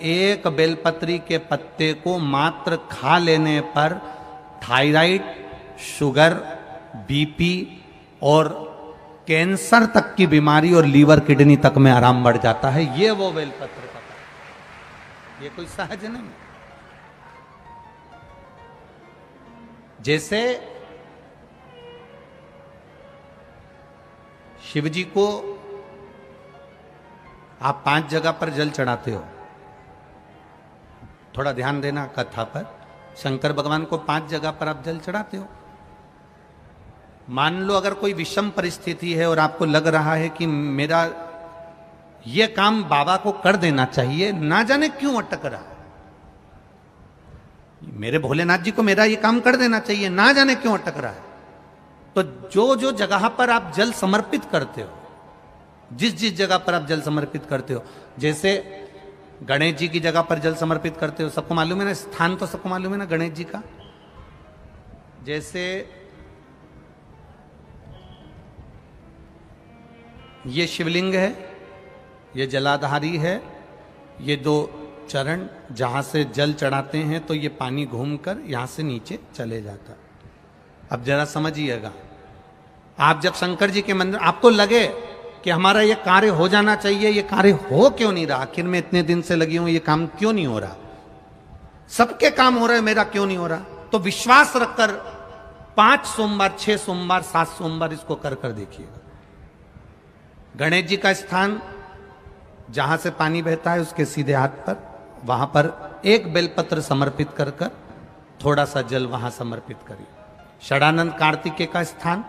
एक बेलपत्री के पत्ते को मात्र खा लेने पर थायराइड, शुगर, बीपी और कैंसर तक की बीमारी और लीवर किडनी तक में आराम बढ़ जाता है। ये वो बेलपत्र का, ये कोई सहज नहीं। जैसे शिव जी को आप 5 जगह पर जल चढ़ाते हो, थोड़ा ध्यान देना कथा पर। शंकर भगवान को 5 जगह पर आप जल चढ़ाते हो। मान लो अगर कोई विषम परिस्थिति है और आपको लग रहा है कि मेरा ये काम बाबा को कर देना चाहिए, ना जाने क्यों अटक रहा है, मेरे भोलेनाथ जी को मेरा ये काम कर देना चाहिए, ना जाने क्यों अटक रहा है, तो जो जो जगह पर आप जल समर्पित करते हो, जिस जिस जगह पर आप जल समर्पित करते हो, जैसे गणेश जी की जगह पर जल समर्पित करते हो, सबको मालूम है ना, स्थान तो सबको मालूम है ना गणेश जी का। जैसे ये शिवलिंग है, ये जलाधारी है, ये 2 चरण जहां से जल चढ़ाते हैं तो ये पानी घूमकर यहां से नीचे चले जाता। अब जरा समझिएगा, आप जब शंकर जी के मंदिर, आपको लगे कि हमारा ये कार्य हो जाना चाहिए, ये कार्य हो क्यों नहीं रहा, आखिर में इतने दिन से लगी हूं, ये काम क्यों नहीं हो रहा, सबके काम हो रहे, मेरा क्यों नहीं हो रहा, तो विश्वास रखकर 5 सोमवार, 6 सोमवार, 7 सोमवार इसको कर कर देखिएगा। गणेश जी का स्थान जहां से पानी बहता है उसके सीधे हाथ पर, वहां पर एक बेलपत्र समर्पित कर कर थोड़ा सा जल वहां समर्पित करिए। षडानंद कार्तिकेय का स्थान,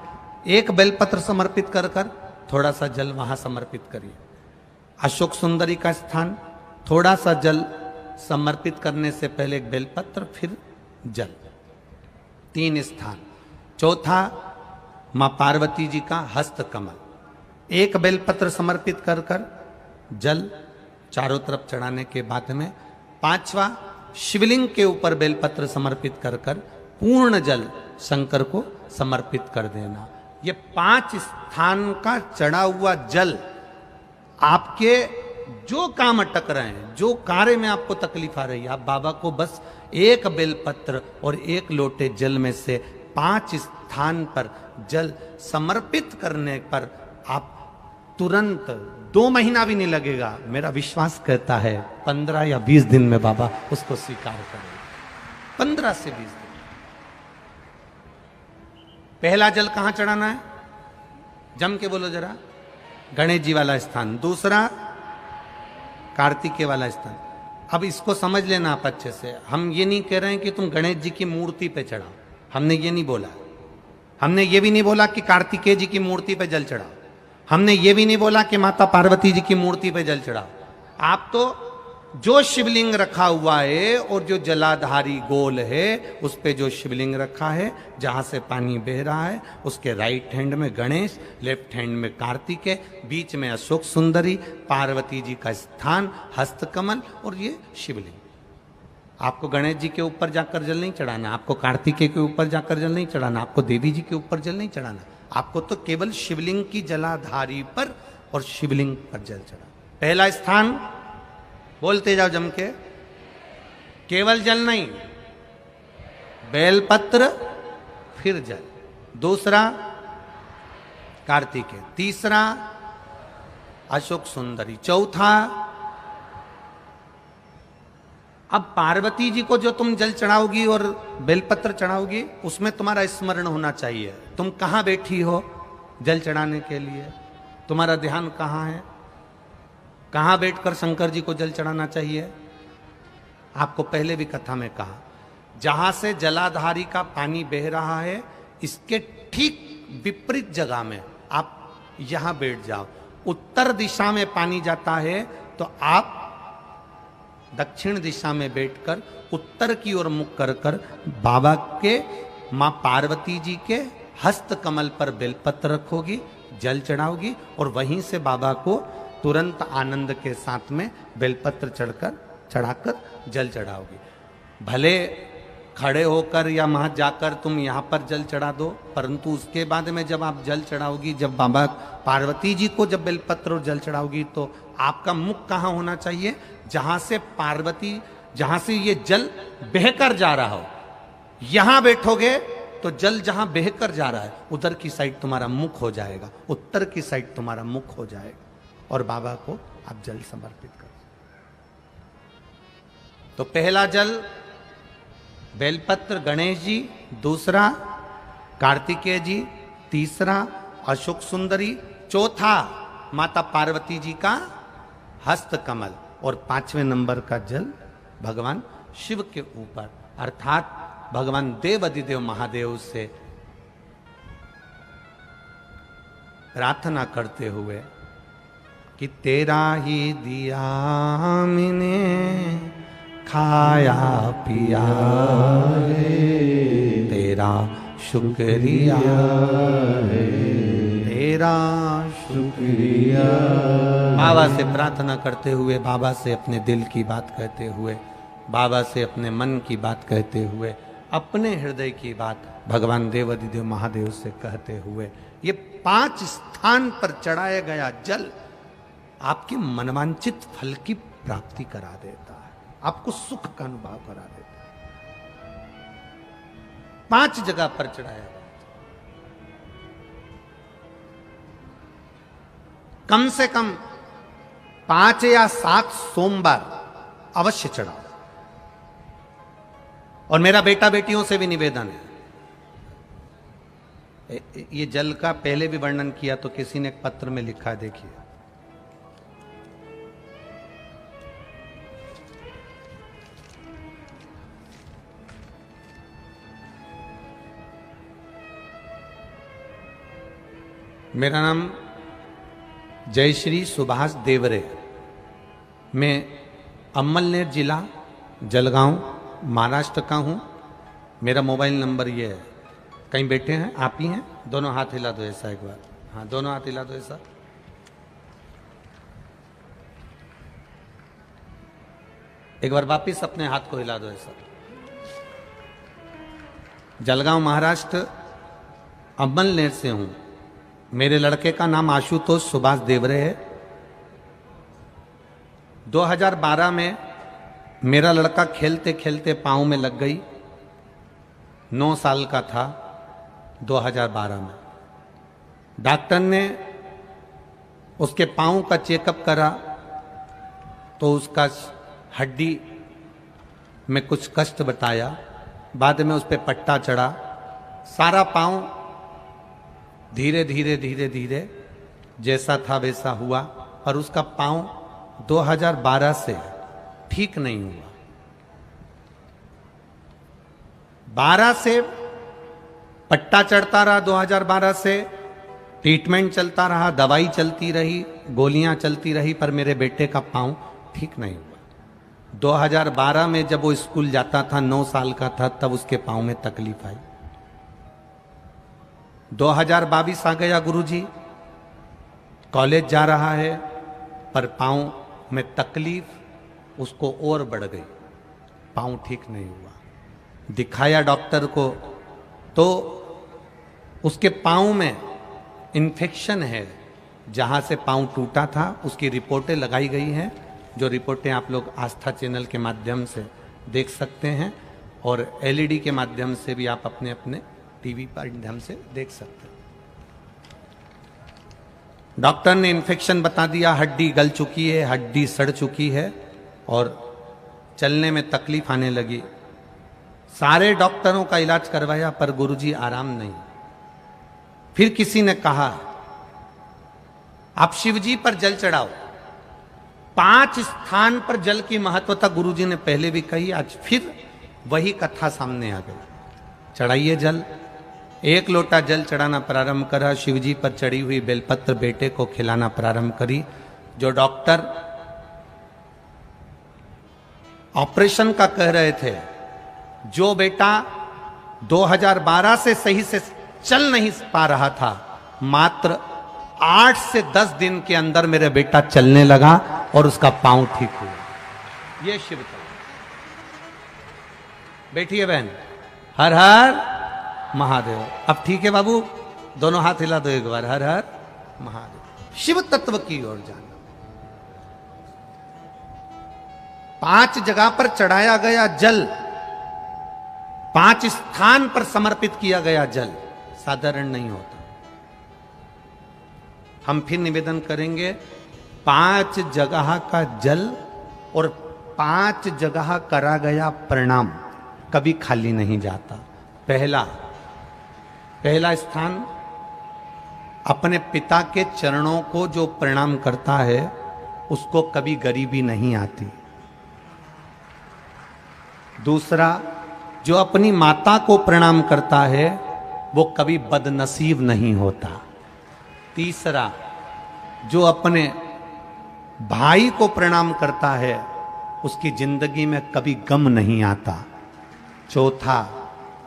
एक बेलपत्र समर्पित कर कर थोड़ा सा जल वहां समर्पित करिए। अशोक सुंदरी का स्थान, थोड़ा सा जल समर्पित करने से पहले एक बेलपत्र, फिर जल। 3 स्थान। चौथा, मां पार्वती जी का हस्त कमल, एक बेलपत्र समर्पित कर कर जल चारों तरफ चढ़ाने के बाद में। 5वां, शिवलिंग के ऊपर बेलपत्र समर्पित कर कर पूर्ण जल शंकर को समर्पित कर देना। ये 5 स्थान का चढ़ा हुआ जल आपके जो काम अटक रहे हैं, जो कार्य में आपको तकलीफ आ रही है, आप बाबा को बस एक बेलपत्र और एक लोटे जल में से 5 स्थान पर जल समर्पित करने पर आप तुरंत 2 महीना भी नहीं लगेगा, मेरा विश्वास कहता है 15 या 20 दिन में बाबा उसको स्वीकार करेंगे। 15 से 20 दिन। पहला जल कहां चढ़ाना है, जम के बोलो जरा, गणेश जी वाला स्थान। दूसरा, कार्तिकेय वाला स्थान। अब इसको समझ लेना आप अच्छे से, हम ये नहीं कह रहे हैं कि तुम गणेश जी की मूर्ति पे चढ़ाओ, हमने ये नहीं बोला। हमने ये भी नहीं बोला कि कार्तिकेय जी की मूर्ति पे जल चढ़ाओ, हमने ये भी नहीं बोला कि माता पार्वती जी की मूर्ति पे जल चढ़ाओ। आप तो जो शिवलिंग रखा हुआ है और जो जलाधारी गोल है उस पे जो शिवलिंग रखा है, जहां से पानी बह रहा है, उसके राइट हैंड में गणेश, लेफ्ट हैंड में कार्तिकेय, बीच में अशोक सुंदरी, पार्वती जी का स्थान हस्तकमल और ये शिवलिंग। आपको गणेश जी के ऊपर जाकर जल नहीं चढ़ाना, आपको कार्तिकेय के ऊपर जाकर जल नहीं चढ़ाना, आपको देवी जी के ऊपर जल नहीं चढ़ाना, आपको तो केवल शिवलिंग की जलाधारी पर और शिवलिंग पर जल चढ़ा। पहला स्थान, बोलते जाओ जम के, केवल जल नहीं, बेलपत्र फिर जल। दूसरा, कार्तिकेय। तीसरा, अशोक सुंदरी। चौथा, अब पार्वती जी को जो तुम जल चढ़ाओगी और बेलपत्र चढ़ाओगी, उसमें तुम्हारा स्मरण होना चाहिए, तुम कहां बैठी हो जल चढ़ाने के लिए, तुम्हारा ध्यान कहां है, कहां बैठकर शंकर जी को जल चढ़ाना चाहिए। आपको पहले भी कथा में कहा, जहां से जलाधारी का पानी बह रहा है, इसके ठीक विपरीत जगह में आप यहां बैठ जाओ। उत्तर दिशा में पानी जाता है तो आप दक्षिण दिशा में बैठकर उत्तर की ओर मुख कर कर बाबा के, मां पार्वती जी के हस्त कमल पर बेलपत्र रखोगी, जल चढ़ाओगी और वहीं से बाबा को तुरंत आनंद के साथ में बेलपत्र चढ़ाकर जल चढ़ाओगी। भले खड़े होकर या वहां जाकर तुम यहां पर जल चढ़ा दो, परंतु उसके बाद में जब आप जल चढ़ाओगी, जब बाबा पार्वती जी को जब बेलपत्र और जल चढ़ाओगी, तो आपका मुख कहां होना चाहिए? जहां से पार्वती, जहां से ये जल बहकर जा रहा हो, यहां बैठोगे तो जल जहां बहकर जा रहा है उधर की साइड तुम्हारा मुख हो जाएगा, उत्तर की साइड तुम्हारा मुख हो जाएगा और बाबा को आप जल समर्पित करो। तो पहला जल बेलपत्र गणेश जी, दूसरा कार्तिकेय जी, तीसरा अशोक सुंदरी, चौथा माता पार्वती जी का हस्त कमल और 5वें नंबर का जल भगवान शिव के ऊपर, अर्थात भगवान देवाधिदेव महादेव से प्रार्थना करते हुए कि तेरा ही दिया मैंने खाया पिया है, तेरा शुक्रिया है, तेरा शुक्रिया। बाबा से प्रार्थना करते हुए, बाबा से अपने दिल की बात कहते हुए, बाबा से अपने मन की बात कहते हुए, अपने हृदय की बात भगवान देवाधिदेव महादेव से कहते हुए, ये 5 स्थान पर चढ़ाया गया जल आपके मनवांचित फल की प्राप्ति करा देता है, आपको सुख का अनुभव करा देता है। 5 जगह पर चढ़ाया गया, कम से कम 5 या 7 सोमवार अवश्य चढ़ाओ। और मेरा बेटा बेटियों से भी निवेदन है, ये जल का पहले भी वर्णन किया तो किसी ने एक पत्र में लिखा, देखिए मेरा नाम जयश्री सुभाष देवरे, मैं अम्मलनेर जिला जलगांव महाराष्ट्र का हूं। मेरा मोबाइल नंबर ये है, कहीं बैठे हैं आप ही हैं, दोनों हाथ हिला दो ऐसा एक बार, हाँ दोनों हाथ हिला दो ऐसा। एक बार वापिस अपने हाथ को हिला दो ऐसा। जलगांव महाराष्ट्र अम्मलनेर से हूं। मेरे लड़के का नाम आशुतोष सुभाष देवरे है। 2012 में मेरा लड़का खेलते खेलते पांव में लग गई, 9 साल का था 2012 में। डॉक्टर ने उसके पांव का चेकअप करा तो उसका हड्डी में कुछ कष्ट बताया, बाद में उस पर पट्टा चढ़ा, सारा पांव धीरे धीरे धीरे धीरे जैसा था वैसा हुआ, पर उसका पांव 2012 से ठीक नहीं हुआ। 12 से पट्टा चढ़ता रहा, 2012 से ट्रीटमेंट चलता रहा, दवाई चलती रही, गोलियां चलती रही, पर मेरे बेटे का पांव ठीक नहीं हुआ। 2012 में जब वो स्कूल जाता था, 9 साल का था, तब उसके पांव में तकलीफ आई। 2022 आ गया, गुरुजी कॉलेज जा रहा है, पर पांव में तकलीफ उसको और बढ़ गई, पांव ठीक नहीं हुआ। दिखाया डॉक्टर को तो उसके पांव में इन्फेक्शन है, जहां से पांव टूटा था उसकी रिपोर्टें लगाई गई हैं, जो रिपोर्टें आप लोग आस्था चैनल के माध्यम से देख सकते हैं और एलईडी के माध्यम से भी आप अपने अपने टीवी पर माध्यम से देख सकते हैं। डॉक्टर ने इन्फेक्शन बता दिया, हड्डी गल चुकी है, हड्डी सड़ चुकी है और चलने में तकलीफ आने लगी। सारे डॉक्टरों का इलाज करवाया पर गुरुजी आराम नहीं। फिर किसी ने कहा आप शिवजी पर जल चढ़ाओ। 5 स्थान पर जल की महत्वता गुरुजी ने पहले भी कही, आज फिर वही कथा सामने आ गई। चढ़ाइए जल। 1 लोटा जल चढ़ाना प्रारंभ करा, शिवजी पर चढ़ी हुई बेलपत्र बेटे को खिलाना प्रारंभ करी। जो डॉक्टर ऑपरेशन का कह रहे थे, जो बेटा 2012 से सही से चल नहीं पा रहा था, मात्र 8 से 10 दिन के अंदर मेरा बेटा चलने लगा और उसका पांव ठीक हुआ। ये शिव था। बैठिए बहन। हर हर महादेव। अब ठीक है बाबू, दोनों हाथ हिला दो एक बार। हर हर महादेव। शिव तत्व की ओर जाना। 5 जगह पर चढ़ाया गया जल, 5 स्थान पर समर्पित किया गया जल साधारण नहीं होता। हम फिर निवेदन करेंगे, 5 जगह का जल और 5 जगह करा गया प्रणाम कभी खाली नहीं जाता। पहला स्थान, अपने पिता के चरणों को जो प्रणाम करता है उसको कभी गरीबी नहीं आती। दूसरा, जो अपनी माता को प्रणाम करता है वो कभी बदनसीब नहीं होता। तीसरा, जो अपने भाई को प्रणाम करता है उसकी जिंदगी में कभी गम नहीं आता। चौथा,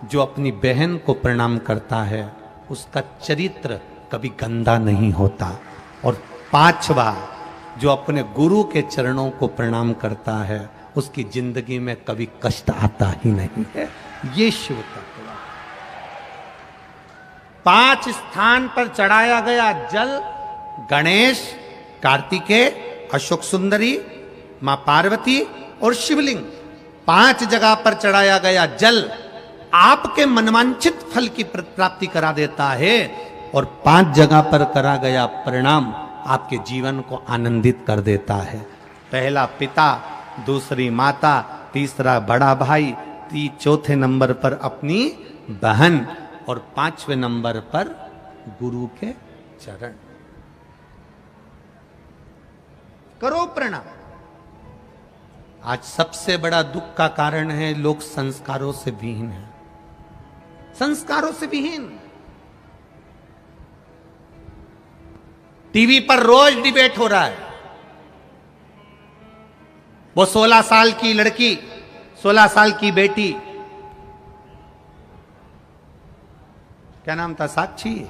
जो अपनी बहन को प्रणाम करता है उसका चरित्र कभी गंदा नहीं होता। और 5वां, जो अपने गुरु के चरणों को प्रणाम करता है उसकी जिंदगी में कभी कष्ट आता ही नहीं है। ये शिव तत्व। 5 स्थान पर चढ़ाया गया जल, गणेश, कार्तिकेय, अशोक सुंदरी, मां पार्वती और शिवलिंग। 5 जगह पर चढ़ाया गया जल आपके मनवांछित फल की प्राप्ति करा देता है और 5 जगह पर करा गया प्रणाम आपके जीवन को आनंदित कर देता है। पहला पिता, दूसरी माता, तीसरा बड़ा भाई, चौथे नंबर पर अपनी बहन और 5वें नंबर पर गुरु के चरण। करो प्रणाम। आज सबसे बड़ा दुख का कारण है लोग संस्कारों से विहीन हैं। संस्कारों से विहीन। टीवी पर रोज डिबेट हो रहा है। वो 16 साल की लड़की, 16 साल की बेटी, क्या नाम था, साक्षी,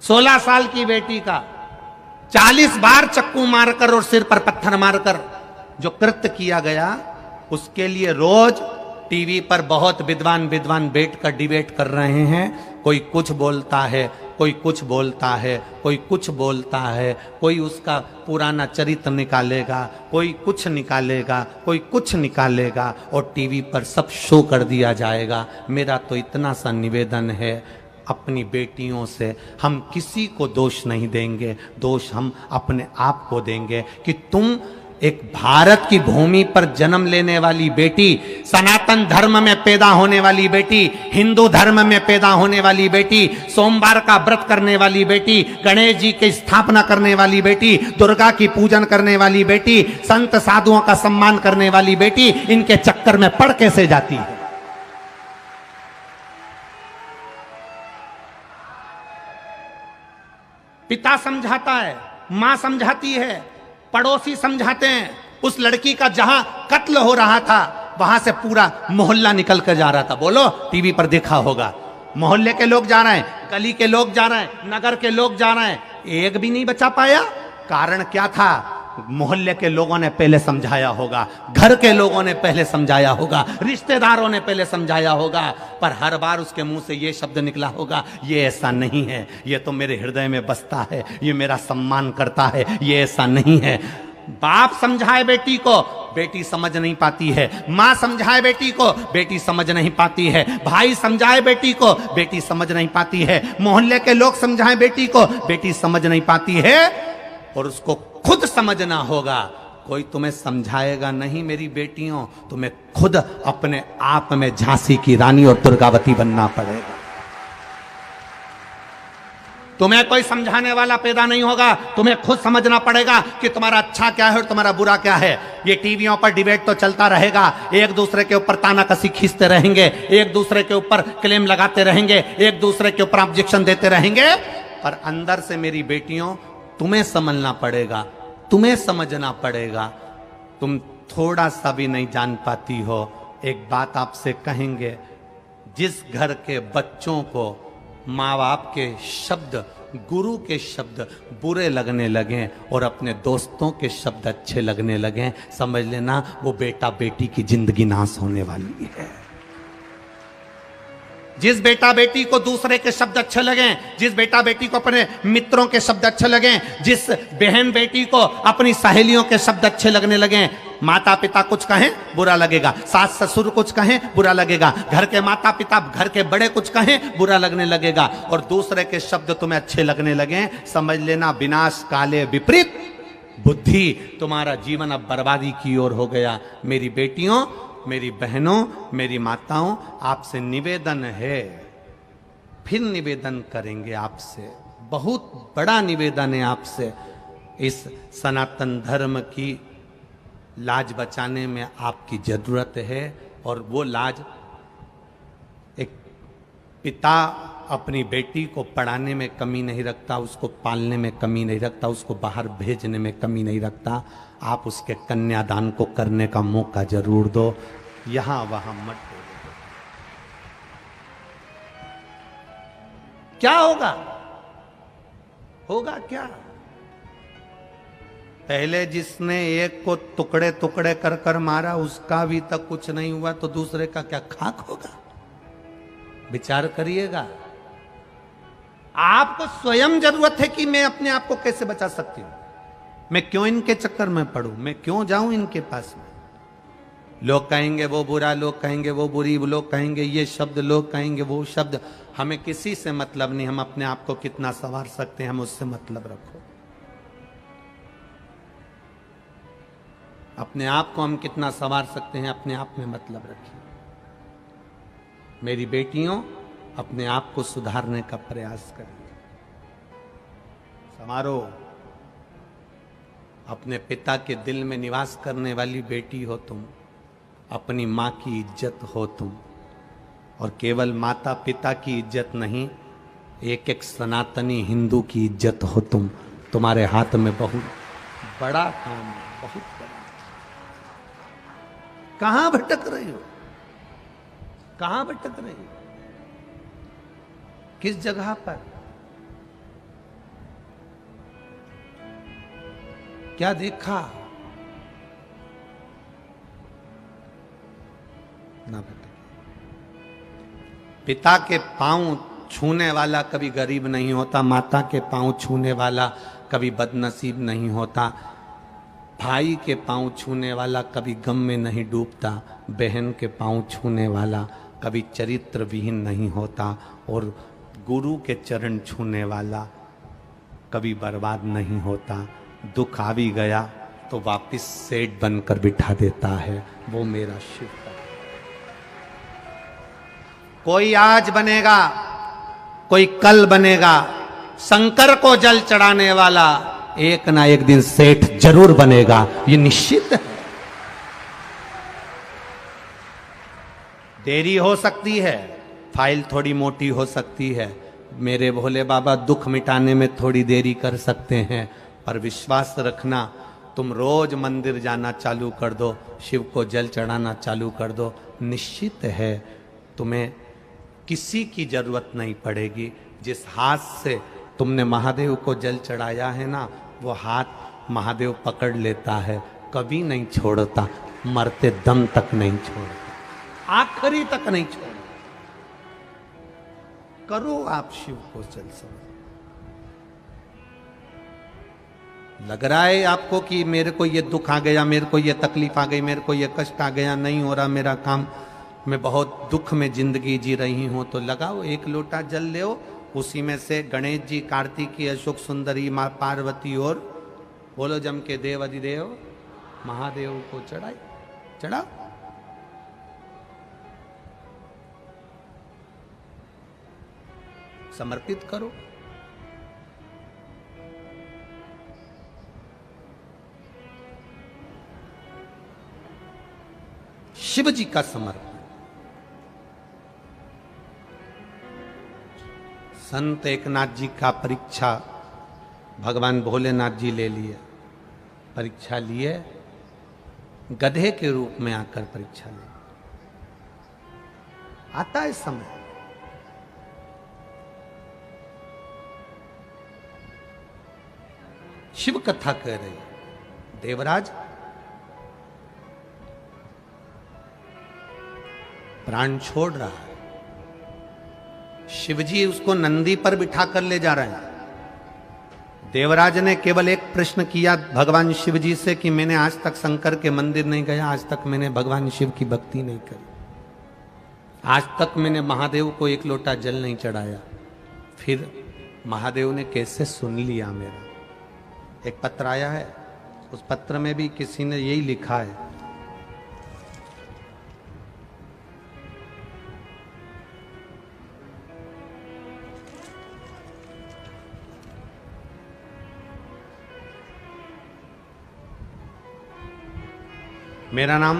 16 साल की बेटी का 40 बार चक्कू मारकर और सिर पर पत्थर मारकर जो कृत्य किया गया, उसके लिए रोज टीवी पर बहुत विद्वान बैठकर डिबेट कर रहे हैं। कोई कुछ बोलता है, कोई कुछ बोलता है, कोई कुछ बोलता है, कोई उसका पुराना चरित्र निकालेगा, कोई कुछ निकालेगा, कोई कुछ निकालेगा और टीवी पर सब शो कर दिया जाएगा। मेरा तो इतना सा निवेदन है, अपनी बेटियों से हम किसी को दोष नहीं देंगे, दोष हम अपने आप को देंगे कि तुम एक भारत की भूमि पर जन्म लेने वाली बेटी, सनातन धर्म में पैदा होने वाली बेटी, हिंदू धर्म में पैदा होने वाली बेटी, सोमवार का व्रत करने वाली बेटी, गणेश जी की स्थापना करने वाली बेटी, दुर्गा की पूजन करने वाली बेटी, संत साधुओं का सम्मान करने वाली बेटी, इनके चक्कर में पड़ कैसे जाती है। पिता समझाता है, मां समझाती है, पड़ोसी समझाते हैं। उस लड़की का जहां कत्ल हो रहा था वहां से पूरा मोहल्ला निकल कर जा रहा था। बोलो, टीवी पर देखा होगा, मोहल्ले के लोग जा रहे हैं, गली के लोग जा रहे हैं, नगर के लोग जा रहे हैं, एक भी नहीं बचा पाया। कारण क्या था? मोहल्ले के लोगों ने पहले समझाया होगा, घर के लोगों ने पहले समझाया होगा, रिश्तेदारों ने पहले समझाया होगा, पर हर बार उसके मुंह से ये शब्द निकला होगा, ये ऐसा नहीं है, ये तो मेरे हृदय में बसता है, ये मेरा सम्मान करता है, ये ऐसा नहीं है। बाप समझाए बेटी को, बेटी समझ नहीं पाती है। मां समझाए बेटी को, बेटी समझ नहीं पाती है। भाई समझाए बेटी को, बेटी समझ नहीं पाती है। मोहल्ले के लोग समझाए बेटी को, बेटी समझ नहीं पाती है। और उसको खुद समझना होगा। कोई तुम्हें समझाएगा नहीं मेरी बेटियों, तुम्हें खुद अपने आप में झांसी की रानी और दुर्गावती बनना पड़ेगा। तुम्हें कोई समझाने वाला पैदा नहीं होगा, तुम्हें खुद समझना पड़ेगा कि तुम्हारा अच्छा क्या है और तुम्हारा बुरा क्या है। ये टीवियों पर डिबेट तो चलता रहेगा, एक दूसरे के ऊपर तानाकसी खींचते रहेंगे, एक दूसरे के ऊपर क्लेम लगाते रहेंगे, एक दूसरे के ऊपर ऑब्जेक्शन देते रहेंगे, पर अंदर से मेरी बेटियों तुम्हें समझना पड़ेगा, तुम्हें समझना पड़ेगा। तुम थोड़ा सा भी नहीं जान पाती हो। एक बात आपसे कहेंगे, जिस घर के बच्चों को माँ बाप के शब्द, गुरु के शब्द बुरे लगने लगे और अपने दोस्तों के शब्द अच्छे लगने लगे, समझ लेना वो बेटा बेटी की जिंदगी नाश होने वाली है। जिस बेटा बेटी को दूसरे के शब्द अच्छे लगे, जिस बेटा बेटी को अपने मित्रों के शब्द अच्छे लगे, जिस बहन बेटी को अपनी सहेलियों के शब्द अच्छे लगने लगे, माता पिता कुछ कहें बुरा लगेगा, सास ससुर कुछ कहें बुरा लगेगा, घर के माता पिता घर के बड़े कुछ कहें बुरा लगने लगेगा, और दूसरे के शब्द तुम्हें अच्छे लगने लगे, समझ लेना विनाश काले विपरीत बुद्धि, तुम्हारा जीवन अब बर्बादी की ओर हो गया। मेरी बेटियों, मेरी बहनों, मेरी माताओं, आपसे निवेदन है, फिर निवेदन करेंगे आपसे, बहुत बड़ा निवेदन है आपसे। इस सनातन धर्म की लाज बचाने में आपकी जरूरत है, और वो लाज एक पिता अपनी बेटी को पढ़ाने में कमी नहीं रखता, उसको पालने में कमी नहीं रखता, उसको बाहर भेजने में कमी नहीं रखता। आप उसके कन्यादान को करने का मौका जरूर दो, यहां वहां मत दो। क्या होगा? होगा क्या? पहले जिसने एक को टुकड़े टुकड़े कर कर मारा उसका अभी तक कुछ नहीं हुआ, तो दूसरे का क्या खाक होगा? विचार करिएगा। आपको स्वयं जरूरत है कि मैं अपने आप को कैसे बचा सकती हूं, मैं क्यों इनके चक्कर में पड़ूं, मैं क्यों जाऊं इनके पास में। लोग कहेंगे वो बुरा, लोग कहेंगे वो बुरी, लोग कहेंगे ये शब्द, लोग कहेंगे वो शब्द, हमें किसी से मतलब नहीं। हम अपने आप को कितना संवार सकते हैं, हम उससे मतलब रखो। अपने आप को हम कितना संवार सकते हैं, अपने आप में मतलब रखिए। मेरी बेटियों, अपने आप को सुधारने का प्रयास करिए, संवारो। अपने पिता के दिल में निवास करने वाली बेटी हो तुम, अपनी मां की इज्जत हो तुम, और केवल माता पिता की इज्जत नहीं, एक एक सनातनी हिंदू की इज्जत हो तुम। तुम्हारे हाथ में बहुत बड़ा काम है, बहुत बड़ा। कहां भटक रही हो? कहां भटक रही हो? किस जगह पर? क्या देखा? ना भटके। पिता के पांव छूने वाला कभी गरीब नहीं होता, माता के पांव छूने वाला कभी बदनसीब नहीं होता, भाई के पांव छूने वाला कभी गम में नहीं डूबता, बहन के पांव छूने वाला कभी चरित्र विहीन नहीं होता, और गुरु के चरण छूने वाला कभी बर्बाद नहीं होता। दुख आ भी गया तो वापिस सेठ बनकर बिठा देता है, वो मेरा शिव है। कोई आज बनेगा, कोई कल बनेगा, शंकर को जल चढ़ाने वाला एक ना एक दिन सेठ जरूर बनेगा, ये निश्चित है। देरी हो सकती है, फाइल थोड़ी मोटी हो सकती है, मेरे भोले बाबा दुख मिटाने में थोड़ी देरी कर सकते हैं, पर विश्वास रखना, तुम रोज मंदिर जाना चालू कर दो, शिव को जल चढ़ाना चालू कर दो, निश्चित है तुम्हें किसी की जरूरत नहीं पड़ेगी। जिस हाथ से तुमने महादेव को जल चढ़ाया है ना, वो हाथ महादेव पकड़ लेता है, कभी नहीं छोड़ता, मरते दम तक नहीं छोड़ता, आखिरी तक नहीं छोड़ता। करो आप शिव को जल समझ। लग रहा है आपको कि मेरे को ये दुख आ गया, मेरे को ये तकलीफ आ गई, मेरे को ये कष्ट आ गया, नहीं हो रहा मेरा काम, मैं बहुत दुख में जिंदगी जी रही हूं, तो लगाओ एक लोटा जल ले, उसी में से गणेश जी, कार्तिकी, अशोक सुंदरी, मां पार्वती और बोलो जम के देव अधिदेव महादेव को चढ़ाई, चढ़ाओ। समर्पित करो। शिव जी का समर्पण। संत एकनाथ जी का परीक्षा भगवान भोलेनाथ जी ले लिए, परीक्षा लिए, गधे के रूप में आकर परीक्षा ले। आता है समय, शिव कथा कह रही है, देवराज प्राण छोड़ रहा है, शिवजी उसको नंदी पर बिठा कर ले जा रहे हैं, देवराज ने केवल एक प्रश्न किया भगवान शिव जी से कि मैंने आज तक शंकर के मंदिर नहीं गया, आज तक मैंने भगवान शिव की भक्ति नहीं करी, आज तक मैंने महादेव को एक लोटा जल नहीं चढ़ाया। फिर महादेव ने कैसे सुन लिया मेरा। एक पत्र आया है, उस पत्र में भी किसी ने यही लिखा है, मेरा नाम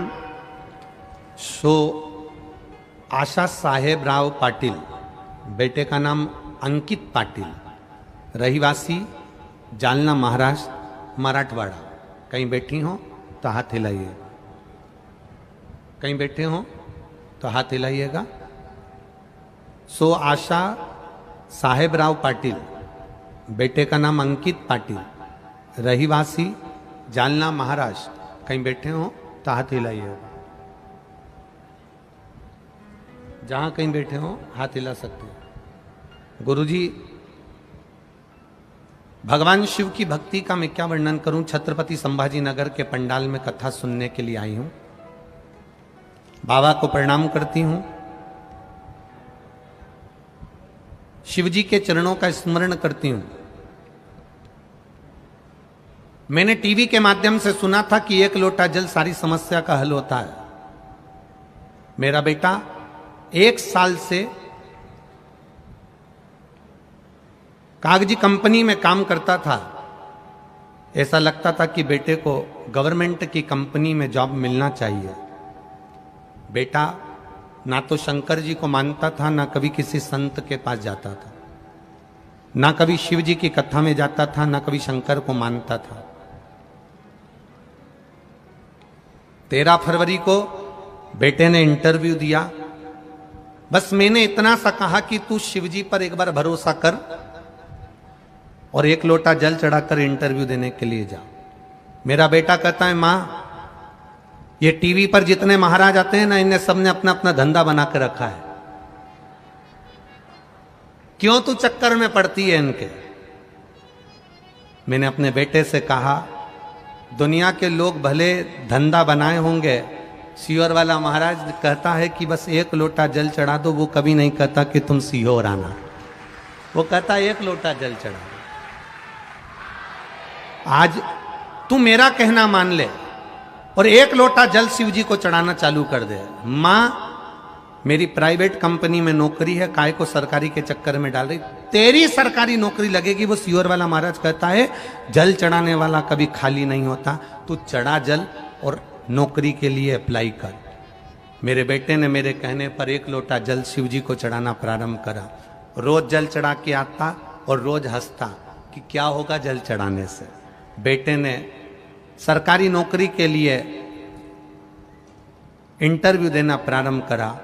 आशा साहेब राव पाटिल, बेटे का नाम अंकित पाटिल, रहीवासी जालना महाराष्ट्र मराठवाड़ा। कहीं बैठी हो तो हाथ हिलाइए, कहीं बैठे हो तो हाथ हिलाइएगा। आशा साहेब राव पाटिल, बेटे का नाम अंकित पाटिल, रहीवासी जालना महाराष्ट्र। कहीं बैठे हो तो हाथ हिलाइएगा, जहां कहीं बैठे हो हाथ हिला सकते हैं। गुरुजी, भगवान शिव की भक्ति का मैं क्या वर्णन करूं। छत्रपति संभाजी नगर के पंडाल में कथा सुनने के लिए आई हूं। बाबा को प्रणाम करती हूं, शिव जी के चरणों का स्मरण करती हूं। मैंने टीवी के माध्यम से सुना था कि एक लोटा जल सारी समस्या का हल होता है। मेरा बेटा 1 साल से कागजी कंपनी में काम करता था। ऐसा लगता था कि बेटे को गवर्नमेंट की कंपनी में जॉब मिलना चाहिए। बेटा ना तो शंकर जी को मानता था, ना कभी किसी संत के पास जाता था, ना कभी शिव जी की कथा में जाता था, ना कभी शंकर को मानता था। 13 फरवरी को बेटे ने इंटरव्यू दिया। बस मैंने इतना सा कहा कि तू शिव जी पर एक बार भरोसा कर और एक लोटा जल चढ़ाकर इंटरव्यू देने के लिए जा। मेरा बेटा कहता है, मां ये टीवी पर जितने महाराज आते हैं ना, इन्हें सबने अपना अपना धंधा बना कर रखा है, क्यों तू चक्कर में पड़ती है इनके। मैंने अपने बेटे से कहा, दुनिया के लोग भले धंधा बनाए होंगे, सीहोर वाला महाराज कहता है कि बस एक लोटा जल चढ़ा दो, वो कभी नहीं कहता कि तुम सीहोर आना, वो कहता एक लोटा जल चढ़ा दो। आज तू मेरा कहना मान ले और एक लोटा जल शिव जी को चढ़ाना चालू कर दे। मां मेरी प्राइवेट कंपनी में नौकरी है, काय को सरकारी के चक्कर में डाल रही। तेरी सरकारी नौकरी लगेगी। वो सीहोर वाला महाराज कहता है जल चढ़ाने वाला कभी खाली नहीं होता, तू चढ़ा जल और नौकरी के लिए अप्लाई कर। मेरे बेटे ने मेरे कहने पर एक लोटा जल शिव जी को चढ़ाना प्रारंभ करा। रोज जल चढ़ा के आता और रोज हंसता कि क्या होगा जल चढ़ाने से। बेटे ने सरकारी नौकरी के लिए इंटरव्यू देना प्रारंभ करा।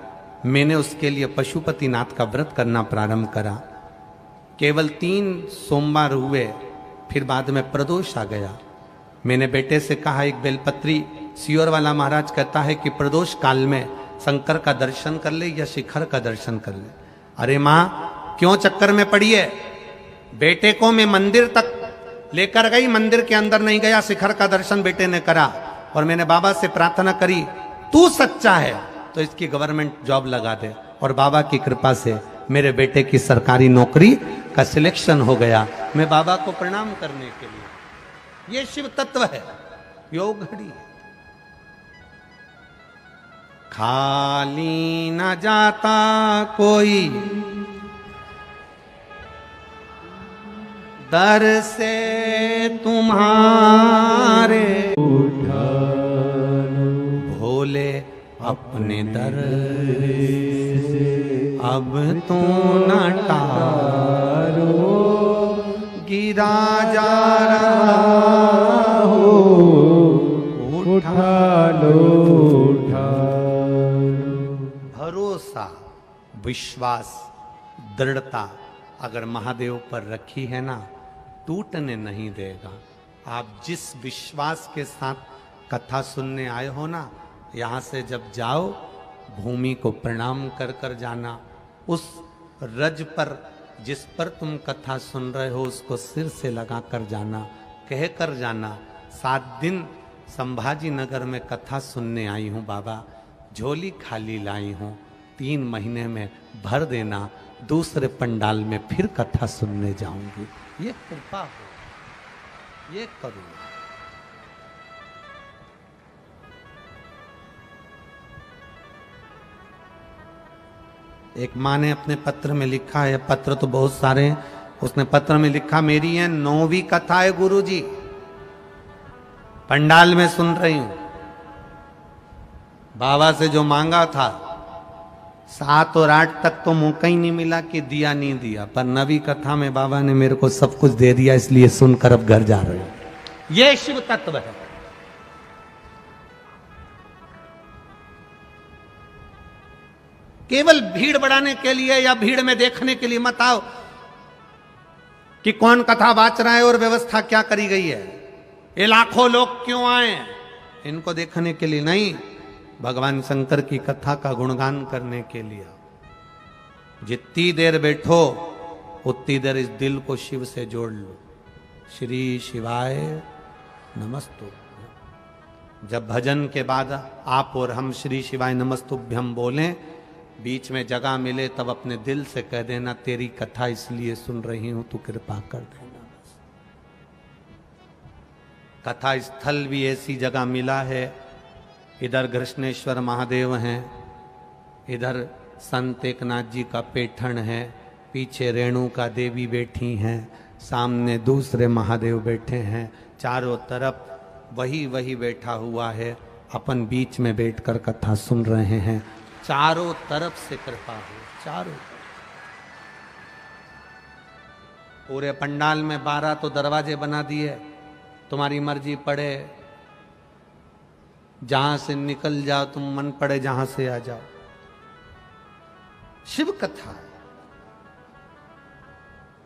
मैंने उसके लिए पशुपतिनाथ का व्रत करना प्रारंभ करा। केवल 3 सोमवार हुए, फिर बाद में प्रदोष आ गया। मैंने बेटे से कहा, एक बेलपत्री, सीहोर वाला महाराज कहता है कि प्रदोष काल में शंकर का दर्शन कर ले या शिखर का दर्शन कर ले। अरे मां क्यों चक्कर में पड़ी है। बेटे को मैं मंदिर तक लेकर गई, मंदिर के अंदर नहीं गया, शिखर का दर्शन बेटे ने करा और मैंने बाबा से प्रार्थना करी, तू सच्चा है तो इसकी गवर्नमेंट जॉब लगा दे। और बाबा की कृपा से मेरे बेटे की सरकारी नौकरी का सिलेक्शन हो गया। मैं बाबा को प्रणाम करने के लिए, ये शिव तत्व है, योग घड़ी है। खाली न जाता कोई दर से तुम्हारे, भोले अपने दर से अब तो न टारो, गिरा जा रहा हो उठा लो, उठा लो। भरोसा, विश्वास, दृढ़ता अगर महादेव पर रखी है ना, टूटने नहीं देगा। आप जिस विश्वास के साथ कथा सुनने आए हो ना, यहाँ से जब जाओ भूमि को प्रणाम कर कर जाना। उस रज पर जिस पर तुम कथा सुन रहे हो उसको सिर से लगा कर जाना, कह कर जाना 7 दिन संभाजी नगर में कथा सुनने आई हूँ बाबा, झोली खाली लाई हूँ, 3 महीने में भर देना, दूसरे पंडाल में फिर कथा सुनने जाऊंगी। ये कृपा हो, ये करुणा। एक माँ ने अपने पत्र में लिखा है, पत्र तो बहुत सारे हैं, उसने पत्र में लिखा मेरी है 9वीं कथा है गुरुजी, पंडाल में सुन रही हूं, बाबा से जो मांगा था 7 और 8 तक तो मौका ही नहीं मिला कि दिया नहीं दिया, पर 9वीं कथा में बाबा ने मेरे को सब कुछ दे दिया, इसलिए सुनकर अब घर जा रहे हो। ये शिव तत्व है। केवल भीड़ बढ़ाने के लिए या भीड़ में देखने के लिए मत आओ कि कौन कथा बाच रहा है और व्यवस्था क्या करी गई है, ये लाखों लोग क्यों आए, इनको देखने के लिए नहीं, भगवान शंकर की कथा का गुणगान करने के लिए। जितनी देर बैठो उतनी देर इस दिल को शिव से जोड़ लो। श्री शिवाय नमस्तु। जब भजन के बाद आप और हम श्री शिवाय नमस्तुभ्यम बोलें, बीच में जगह मिले तब अपने दिल से कह देना तेरी कथा इसलिए सुन रही हूं, तू कृपा कर देना। बस कथा स्थल भी ऐसी जगह मिला है, इधर कृष्णेश्वर महादेव हैं, इधर संत एकनाथ जी का पेठण है, पीछे रेणुका देवी बैठी हैं, सामने दूसरे महादेव बैठे हैं, चारों तरफ वही वही बैठा हुआ है, अपन बीच में बैठकर कथा सुन रहे हैं। चारों तरफ से कृपा हो, चारों पूरे पंडाल में 12 तो दरवाजे बना दिए, तुम्हारी मर्जी पड़े जहां से निकल जाओ, तुम मन पड़े जहां से आ जाओ। शिव कथा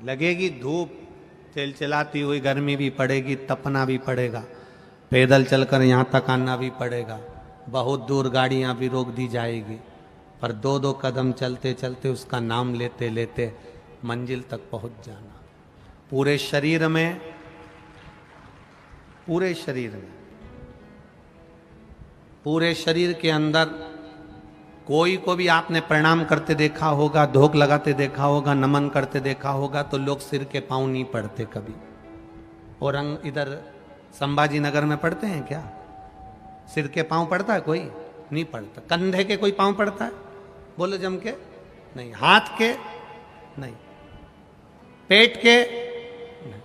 लगेगी धूप चिलचिलाती हुई, गर्मी भी पड़ेगी, तपना भी पड़ेगा, पैदल चलकर यहां तक आना भी पड़ेगा, बहुत दूर गाड़ियां भी रोक दी जाएगी, पर 2-2 कदम चलते चलते उसका नाम लेते लेते मंजिल तक पहुंच जाना। पूरे शरीर में, पूरे शरीर के अंदर कोई को भी आपने प्रणाम करते देखा होगा, धोख लगाते देखा होगा, नमन करते देखा होगा, तो लोग सिर के पांव नहीं पड़ते कभी। और इधर संभाजी नगर में पड़ते हैं क्या? सिर के पांव पड़ता है? कोई नहीं पड़ता। कंधे के कोई पांव पड़ता है? बोलो जम के नहीं। हाथ के नहीं। पेट के नहीं।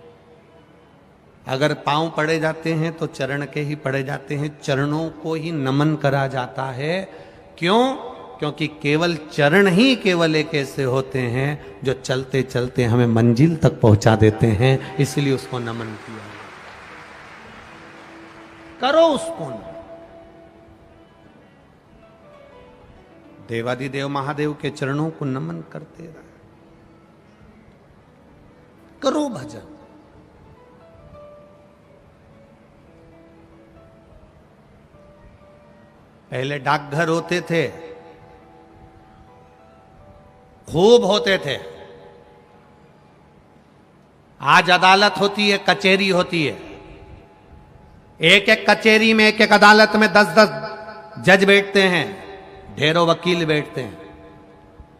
अगर पांव पड़े जाते हैं तो चरण के ही पड़े जाते हैं, चरणों को ही नमन करा जाता है। क्यों? क्योंकि केवल चरण ही केवल एक ऐसे होते हैं जो चलते चलते हमें मंजिल तक पहुंचा देते हैं, इसलिए उसको नमन किया। करो उसको नमन। देवादिदेव महादेव के चरणों को नमन करते रहे, करो भजन। पहले डाकघर होते थे, खूब होते थे। आज अदालत होती है, कचहरी होती है। एक एक कचहरी में, एक एक अदालत में 10-10 जज बैठते हैं, ढेरों वकील बैठते हैं।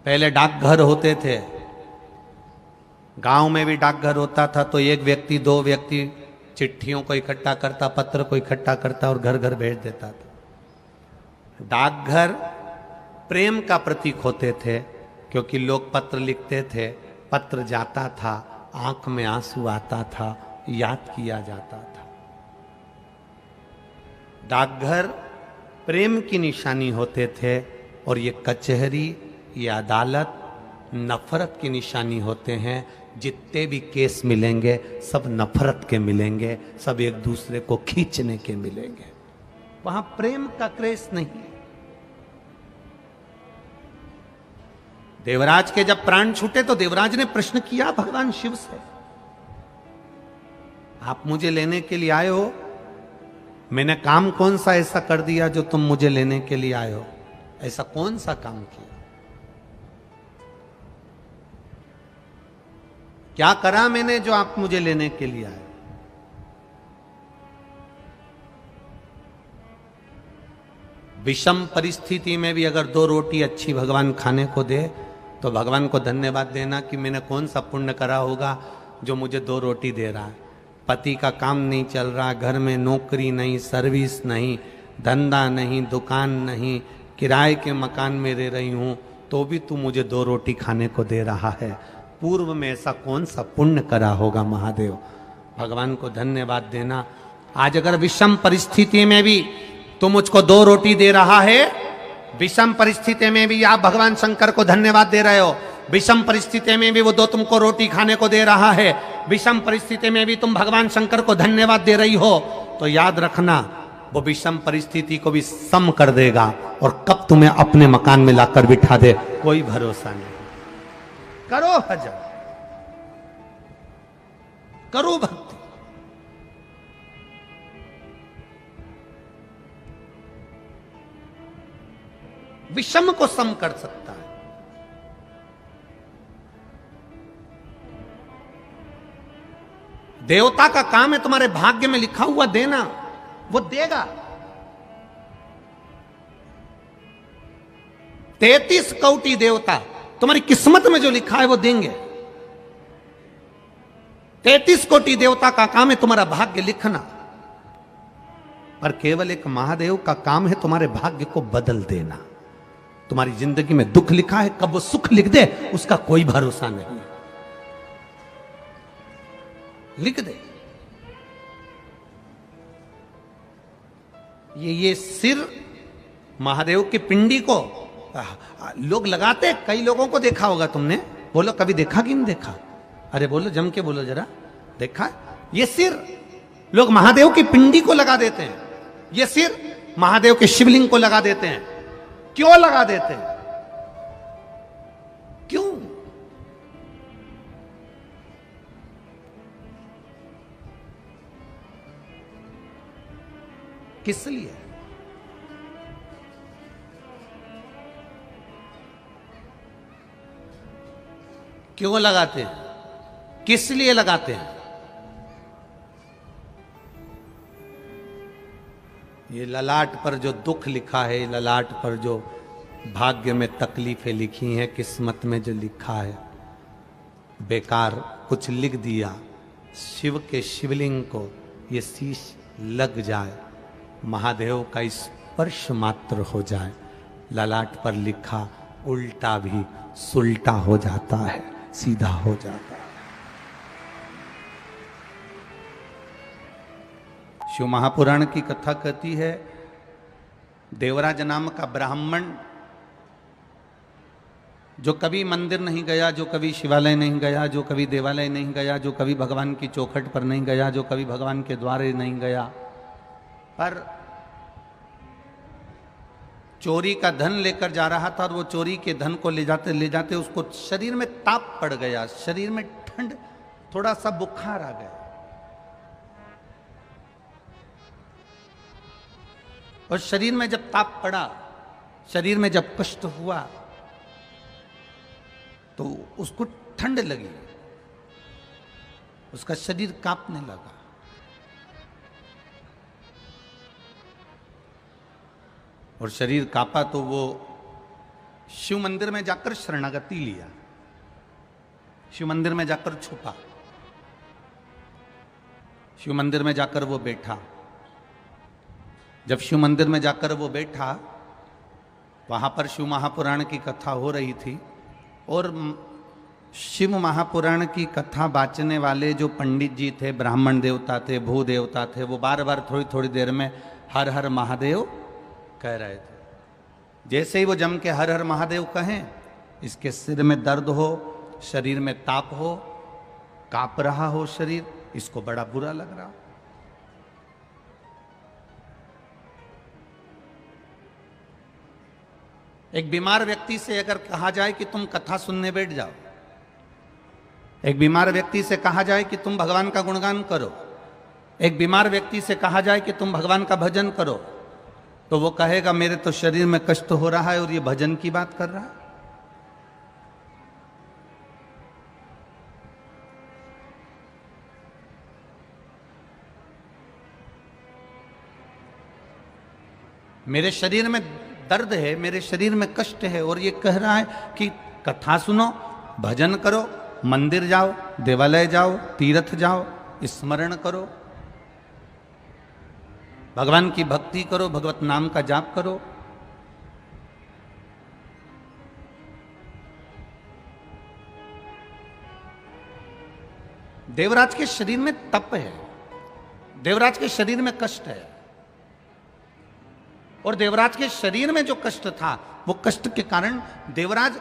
पहले डाकघर होते थे, गांव में भी डाकघर होता था, तो एक व्यक्ति 2 व्यक्ति चिट्ठियों को इकट्ठा करता, पत्र को इकट्ठा करता और घर घर भेज देता था। डाकघर प्रेम का प्रतीक होते थे, क्योंकि लोग पत्र लिखते थे, पत्र जाता था, आंख में आंसू आता था, याद किया जाता था। डाकघर प्रेम की निशानी होते थे, और ये कचहरी, ये अदालत नफरत की निशानी होते हैं। जितने भी केस मिलेंगे सब नफरत के मिलेंगे, सब एक दूसरे को खींचने के मिलेंगे, वहां प्रेम का क्रेज नहीं। देवराज के जब प्राण छूटे तो देवराज ने प्रश्न किया भगवान शिव से, आप मुझे लेने के लिए आए हो? मैंने काम कौन सा ऐसा कर दिया जो तुम मुझे लेने के लिए आए हो? ऐसा कौन सा काम किया? क्या करा मैंने जो आप मुझे लेने के लिए आए? विषम परिस्थिति में भी अगर 2 रोटी अच्छी भगवान खाने को दे तो भगवान को धन्यवाद देना कि मैंने कौन सा पुण्य करा होगा जो मुझे 2 रोटी दे रहा है। पति का काम नहीं चल रहा, घर में नौकरी नहीं, सर्विस नहीं, धंधा नहीं, दुकान नहीं, किराए के मकान में रह रही हूं, तो भी तू मुझे 2 रोटी खाने को दे रहा है। पूर्व में ऐसा कौन सा पुण्य करा होगा महादेव? भगवान को धन्यवाद देना। आज अगर विषम परिस्थिति में भी तू मुझको 2 रोटी दे रहा है, विषम परिस्थिति में भी आप भगवान शंकर को धन्यवाद दे रहे हो, विषम परिस्थिति में भी वो 2 तुमको रोटी खाने को दे रहा है, विषम परिस्थिति में भी तुम भगवान शंकर को धन्यवाद दे रही हो, तो याद रखना वो विषम परिस्थिति को भी सम कर देगा और कब तुम्हें अपने मकान में लाकर बिठा दे कोई भरोसा नहीं। करो भजन, करो भक्ति। विषम को सम कर सकता है। देवता का काम है तुम्हारे भाग्य में लिखा हुआ देना, वो देगा। 33 कोटि देवता तुम्हारी किस्मत में जो लिखा है वो देंगे। 33 कोटि देवता का काम है तुम्हारा भाग्य लिखना, पर केवल एक महादेव का काम है तुम्हारे भाग्य को बदल देना। तुम्हारी जिंदगी में दुख लिखा है, कब वो सुख लिख दे उसका कोई भरोसा नहीं। लिख दे। ये सिर महादेव की पिंडी को लोग लगाते, कई लोगों को देखा होगा तुमने। बोलो कभी देखा कि नहीं देखा? अरे बोलो, जम के बोलो जरा। देखा? ये सिर लोग महादेव की पिंडी को लगा देते हैं, ये सिर महादेव के शिवलिंग को लगा देते हैं। क्यों लगा देते हैं? क्यों? किस लिए? क्यों लगाते हैं? किस लिए लगाते हैं? ये ललाट पर जो दुख लिखा है, ललाट पर जो भाग्य में तकलीफें लिखी हैं, किस्मत में जो लिखा है, बेकार कुछ लिख दिया। शिव के शिवलिंग को ये शीश लग जाए, महादेव का स्पर्श मात्र हो जाए, ललाट पर लिखा उल्टा भी सुल्टा हो जाता है, सीधा हो जाता है। शिव महापुराण की कथा कहती है, देवराज नाम का ब्राह्मण जो कभी मंदिर नहीं गया, जो कभी शिवालय नहीं गया, जो कभी देवालय नहीं गया, जो कभी भगवान की चौखट पर नहीं गया, जो कभी भगवान के द्वारे नहीं गया, पर चोरी का धन लेकर जा रहा था और वो चोरी के धन को ले जाते उसको शरीर में ताप पड़ गया, शरीर में ठंड, थोड़ा सा बुखार आ गया। और शरीर में जब ताप पड़ा, शरीर में जब कष्ट हुआ, तो उसको ठंड लगी, उसका शरीर कांपने लगा। और शरीर कांपा तो वो शिव मंदिर में जाकर शरणागति लिया, शिव मंदिर में जाकर छुपा, शिव मंदिर में जाकर वो बैठा। जब शिव मंदिर में जाकर वो बैठा, वहां पर शिव महापुराण की कथा हो रही थी, और शिव महापुराण की कथा बांचने वाले जो पंडित जी थे, ब्राह्मण देवता थे, भू देवता थे, वो बार बार थोड़ी थोड़ी देर में हर हर महादेव कह रहे थे। जैसे ही वो जम के हर हर महादेव कहें, इसके सिर में दर्द हो, शरीर में ताप हो, कांप रहा हो शरीर, इसको बड़ा बुरा लग रहा। एक बीमार व्यक्ति से अगर कहा जाए कि तुम कथा सुनने बैठ जाओ, एक बीमार व्यक्ति से कहा जाए कि तुम भगवान का गुणगान करो, एक बीमार व्यक्ति से कहा जाए कि तुम भगवान का भजन करो, तो वो कहेगा मेरे तो शरीर में कष्ट हो रहा है और ये भजन की बात कर रहा है। मेरे शरीर में दर्द है, मेरे शरीर में कष्ट है, और ये कह रहा है कि कथा सुनो, भजन करो, मंदिर जाओ, देवालय जाओ, तीर्थ जाओ, स्मरण करो, भगवान की भक्ति करो, भगवत नाम का जाप करो। देवराज के शरीर में तप है, देवराज के शरीर में कष्ट है, और देवराज के शरीर में जो कष्ट था, वो कष्ट के कारण देवराज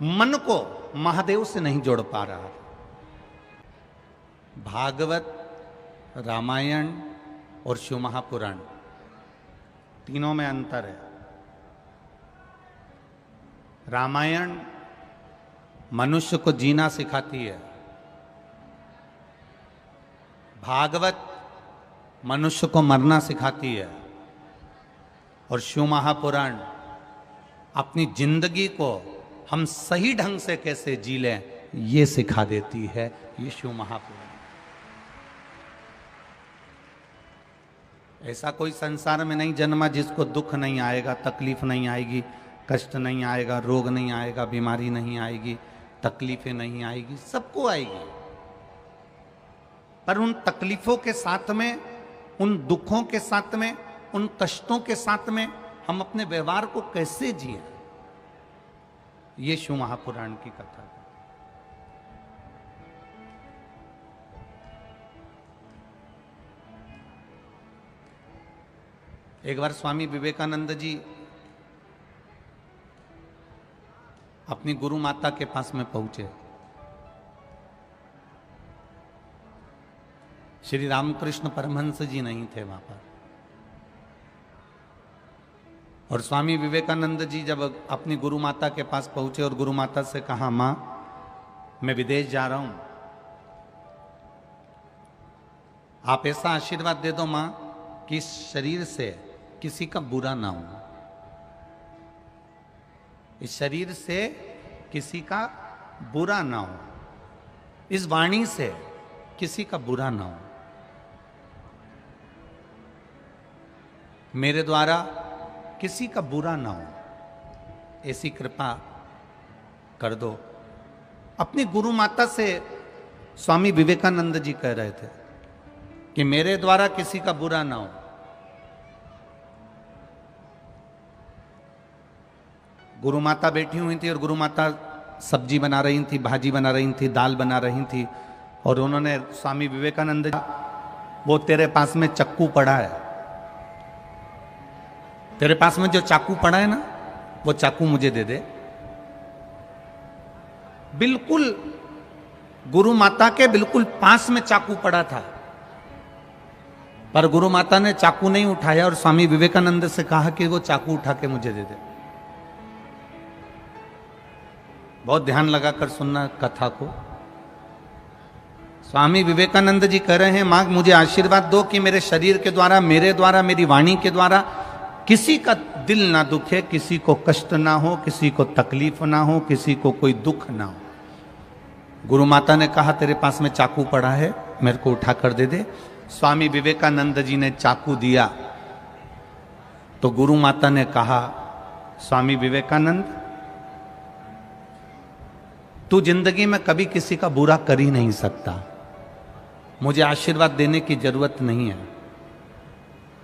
मन को महादेव से नहीं जोड़ पा रहा। भागवत, रामायण और शिव महापुराण, तीनों में अंतर है। रामायण मनुष्य को जीना सिखाती है, भागवत मनुष्य को मरना सिखाती है, और शिव महापुराण अपनी जिंदगी को हम सही ढंग से कैसे जी लें ये सिखा देती है ये शिव महापुराण। ऐसा कोई संसार में नहीं जन्मा जिसको दुख नहीं आएगा, तकलीफ नहीं आएगी, कष्ट नहीं आएगा, रोग नहीं आएगा, बीमारी नहीं आएगी, तकलीफें नहीं आएगी, सबको आएगी। पर उन तकलीफों के साथ में, उन दुखों के साथ में, उन कष्टों के साथ में हम अपने व्यवहार को कैसे जिए, ये शिव महापुराण की कथा है। एक बार स्वामी विवेकानंद जी अपनी गुरु माता के पास में पहुंचे। श्री रामकृष्ण परमहंस जी नहीं थे वहां पर, और स्वामी विवेकानंद जी जब अपनी गुरु माता के पास पहुंचे और गुरु माता से कहा, मां मैं विदेश जा रहा हूं, आप ऐसा आशीर्वाद दे दो मां कि इस शरीर से किसी का बुरा ना हो, इस शरीर से किसी का बुरा ना हो, इस वाणी से किसी का बुरा ना हो, मेरे द्वारा किसी का बुरा ना हो, ऐसी कृपा कर दो। अपनी गुरु माता से स्वामी विवेकानंद जी कह रहे थे कि मेरे द्वारा किसी का बुरा ना हो। गुरु माता बैठी हुई थी और गुरु माता सब्जी बना रही थी, भाजी बना रही थी, दाल बना रही थी, और उन्होंने स्वामी विवेकानंद जी, वो तेरे पास में चक्कू पड़ा है, तेरे पास में जो चाकू पड़ा है ना, वो चाकू मुझे दे दे। बिल्कुल गुरु माता के बिल्कुल पास में चाकू पड़ा था, पर गुरु माता ने चाकू नहीं उठाया और स्वामी विवेकानंद से कहा कि वो चाकू उठा के मुझे दे दे। बहुत ध्यान लगाकर सुनना कथा को। स्वामी विवेकानंद जी कह रहे हैं, मां मुझे आशीर्वाद दो कि मेरे शरीर के द्वारा, मेरे द्वारा, मेरी वाणी के द्वारा किसी का दिल ना दुखे, किसी को कष्ट ना हो, किसी को तकलीफ ना हो, किसी को कोई दुख ना हो। गुरु माता ने कहा तेरे पास में चाकू पड़ा है, मेरे को उठा कर दे दे। स्वामी विवेकानंद जी ने चाकू दिया तो गुरु माता ने कहा, स्वामी विवेकानंद तू जिंदगी में कभी किसी का बुरा कर ही नहीं सकता, मुझे आशीर्वाद देने की जरूरत नहीं है।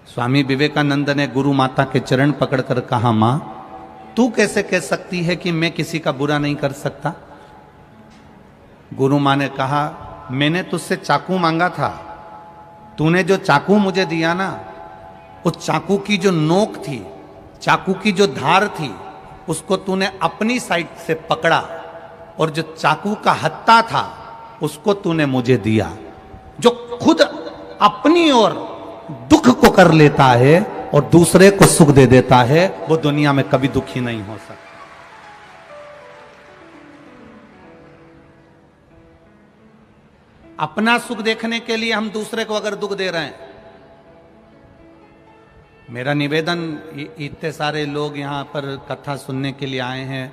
स्वामी विवेकानंद ने गुरु माता के चरण पकड़कर कहा, मां तू कैसे कह सकती है कि मैं किसी का बुरा नहीं कर सकता। गुरु मां ने कहा, मैंने तुझसे चाकू मांगा था, तूने जो चाकू मुझे दिया ना, उस चाकू की जो नोक थी, चाकू की जो धार थी, उसको तूने अपनी साइड से पकड़ा, और जो चाकू का हत्था था उसको तूने मुझे दिया। जो खुद अपनी ओर दुख को कर लेता है और दूसरे को सुख दे देता है, वो दुनिया में कभी दुखी नहीं हो सकता। अपना सुख देखने के लिए हम दूसरे को अगर दुख दे रहे हैं, मेरा निवेदन, इतने सारे लोग यहां पर कथा सुनने के लिए आए हैं,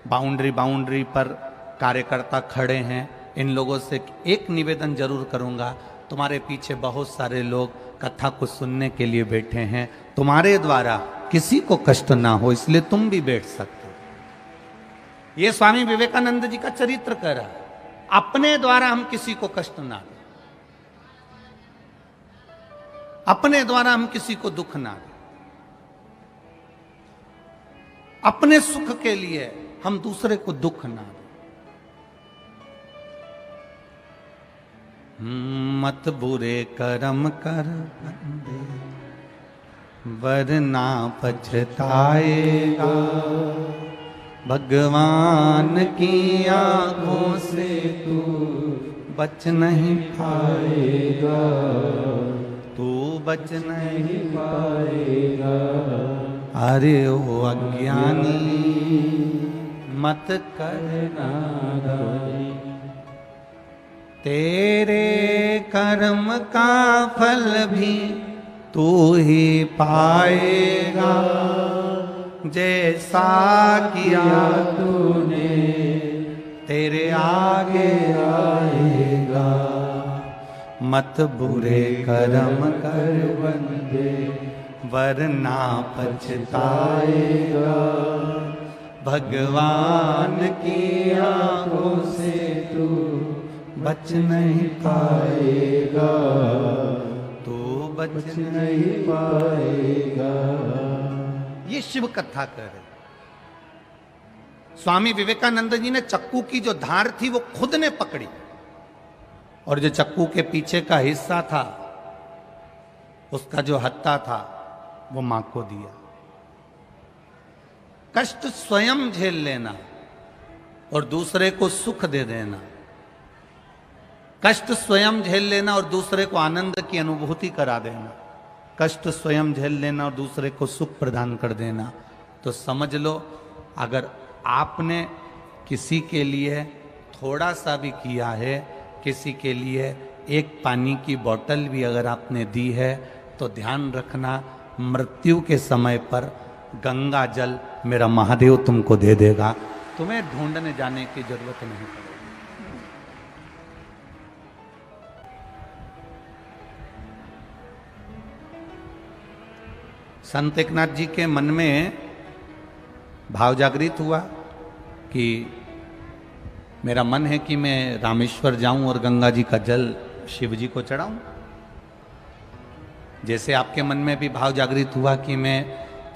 बाउंड्री पर कार्यकर्ता खड़े हैं, इन लोगों से एक निवेदन जरूर करूंगा, तुम्हारे पीछे बहुत सारे लोग कथा को सुनने के लिए बैठे हैं। तुम्हारे द्वारा किसी को कष्ट ना हो इसलिए तुम भी बैठ सकते हो। ये स्वामी विवेकानंद जी का चरित्र कह रहा है, अपने द्वारा हम किसी को कष्ट ना दें, अपने द्वारा हम किसी को दुख ना दें, अपने सुख के लिए हम दूसरे को दुख ना दें। मत बुरे कर्म कर बंदे वरना पछताएगा, भगवान की आंखों से तू बच नहीं पाएगा, तू बच नहीं पाएगा। अरे ओ अज्ञानी मत करना दारी, तेरे कर्म का फल भी तू ही पाएगा, जैसा किया तूने तेरे आगे आएगा। मत बुरे कर्म कर बंदे वरना पछताएगा, भगवान की आंखों से तू बच नहीं पाएगा, तू बच नहीं पाएगा। ये शिव कथा कर रहे। स्वामी विवेकानंद जी ने चक्कू की जो धार थी वो खुद ने पकड़ी और जो चक्कू के पीछे का हिस्सा था उसका जो हत्था था वो मां को दिया। कष्ट स्वयं झेल लेना और दूसरे को सुख दे देना, कष्ट स्वयं झेल लेना और दूसरे को आनंद की अनुभूति करा देना, कष्ट स्वयं झेल लेना और दूसरे को सुख प्रदान कर देना। तो समझ लो अगर आपने किसी के लिए थोड़ा सा भी किया है, किसी के लिए एक पानी की बोतल भी अगर आपने दी है, तो ध्यान रखना मृत्यु के समय पर गंगा जल मेरा महादेव तुमको दे देगा, तुम्हें ढूंढने जाने की जरूरत नहीं पड़ेगी। संत एकनाथ जी के मन में भाव जागृत हुआ कि मेरा मन है कि मैं रामेश्वर जाऊं और गंगा जी का जल शिव जी को चढ़ाऊं। जैसे आपके मन में भी भाव जागृत हुआ कि मैं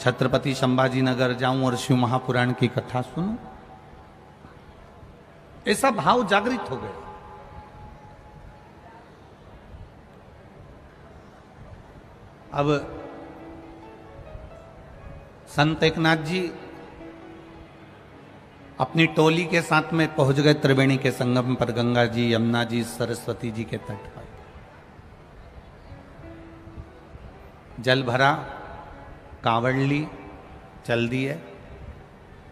छत्रपति संभाजी नगर जाऊं और शिव महापुराण की कथा सुनूं, ऐसा भाव जागृत हो गया। अब संत एकनाथ जी अपनी टोली के साथ में पहुंच गए त्रिवेणी के संगम पर, गंगा जी, यमुना जी, सरस्वती जी के तट पर। जल भरा, कांवड़ ली, चल दिए।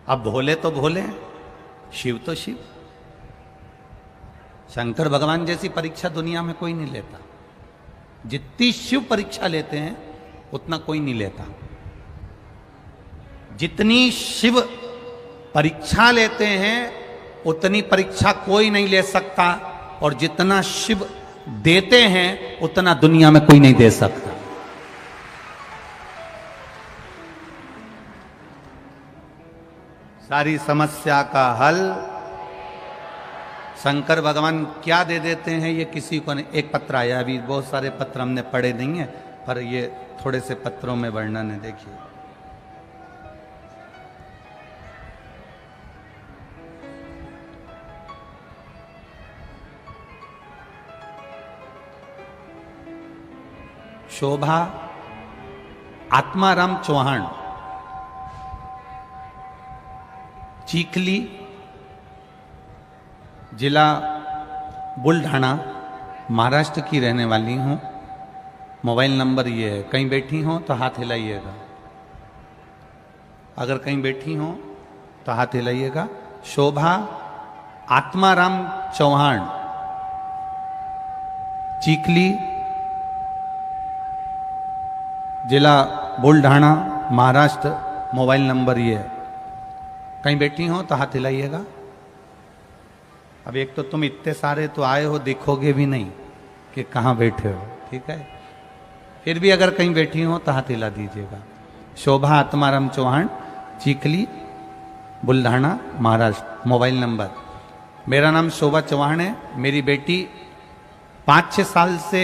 अब भोले तो भोले, शिव तो शिव। शंकर भगवान जैसी परीक्षा दुनिया में कोई नहीं लेता। जितनी शिव परीक्षा लेते हैं उतना कोई नहीं लेता। जितनी शिव परीक्षा लेते हैं उतनी परीक्षा कोई नहीं ले सकता, और जितना शिव देते हैं उतना दुनिया में कोई नहीं दे सकता। सारी समस्या का हल शंकर भगवान क्या दे देते हैं ये किसी को नहीं। एक पत्र आया, अभी बहुत सारे पत्र हमने पढ़े नहीं है, पर ये थोड़े से पत्रों में वर्णन है, देखिए। शोभा आत्माराम चौहान, चीखली, जिला बुल्ढाना, महाराष्ट्र की रहने वाली हूं। मोबाइल नंबर ये है, कहीं बैठी हो तो हाथ हिलाइएगा। अगर कहीं बैठी हो तो हाथ हिलाइएगा। शोभा आत्माराम चौहान, चीखली, जिला बुल्ढाना, महाराष्ट्र। मोबाइल नंबर ये है, कहीं बैठी हो तो हाथ हिलाइएगा। अब एक तो तुम इतने सारे तो आए हो, दिखोगे भी नहीं कि कहाँ बैठे हो, ठीक है। फिर भी अगर कहीं बैठी हो तो हाथ हिला दीजिएगा। शोभा आत्माराम चौहान, चीखली, बुल्ढाना, महाराष्ट्र। मोबाइल नंबर, मेरा नाम शोभा चौहान है। मेरी बेटी 5-6 साल से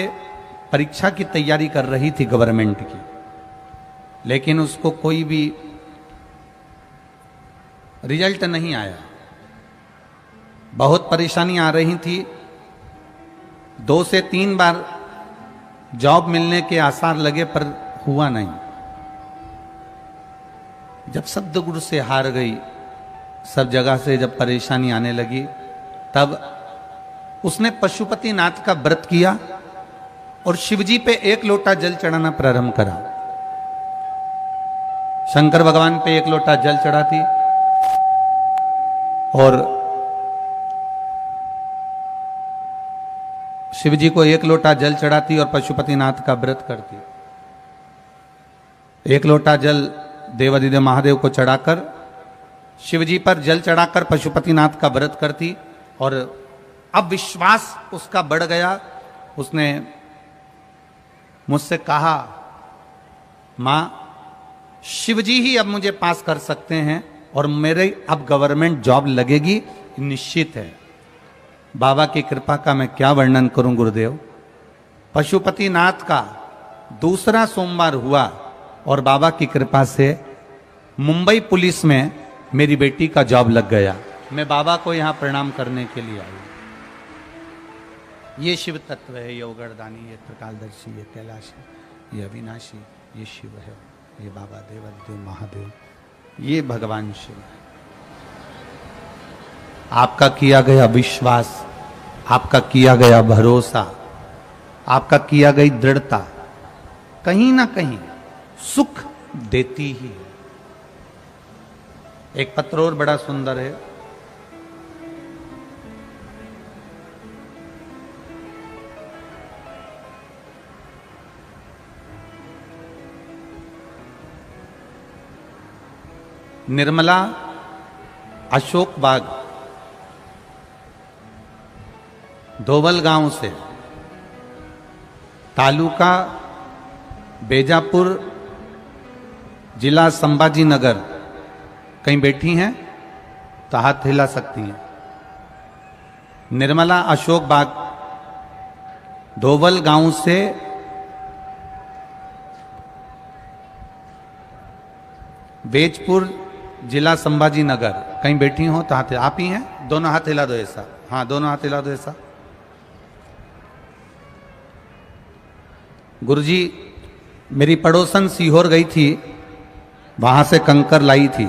परीक्षा की तैयारी कर रही थी गवर्नमेंट की, लेकिन उसको कोई भी रिजल्ट नहीं आया। बहुत परेशानी आ रही थी। 2 से 3 बार जॉब मिलने के आसार लगे पर हुआ नहीं। जब सद्गुरु से हार गई, सब जगह से जब परेशानी आने लगी, तब उसने पशुपतिनाथ का व्रत किया और शिवजी पे 1 लोटा जल चढ़ाना प्रारंभ करा। शंकर भगवान पे 1 लोटा जल चढ़ाती और शिवजी को 1 लोटा जल चढ़ाती और पशुपतिनाथ का व्रत करती। 1 लोटा जल देवादिदेव महादेव को चढ़ाकर, शिवजी पर जल चढ़ाकर पशुपतिनाथ का व्रत करती। और अब विश्वास उसका बढ़ गया। उसने मुझसे कहा, मां, शिवजी ही अब मुझे पास कर सकते हैं और मेरे अब गवर्नमेंट जॉब लगेगी, निश्चित है। बाबा की कृपा का मैं क्या वर्णन करूं गुरुदेव। पशुपतिनाथ का दूसरा सोमवार हुआ और बाबा की कृपा से मुंबई पुलिस में मेरी बेटी का जॉब लग गया। मैं बाबा को यहां प्रणाम करने के लिए आई। ये शिव तत्व है, ये उगड़दानी, ये त्रिकालदर्शी, ये कैलाशी, ये अविनाशी, ये शिव है, ये बाबा देवादिदेव महादेव, ये भगवान शिव है। आपका किया गया विश्वास, आपका किया गया भरोसा, आपका किया गई दृढ़ता कहीं ना कहीं सुख देती ही है। एक पत्र और बड़ा सुंदर है। निर्मला, अशोक बाग, धोबल गांव से, तालुका बेजापुर, जिला संभाजी नगर। कहीं बैठी हैं तो हाथ हिला सकती हैं। निर्मला अशोक बाग, धोबल गांव से बेजपुर, जिला संभाजी नगर। कहीं बैठी हो तो हाथ, आप ही हैं? दोनों हाथ हिला दो ऐसा। हाँ, दोनों हाथ हिला दो ऐसा। गुरुजी, मेरी पड़ोसन सीहोर गई थी, वहां से कंकर लाई थी।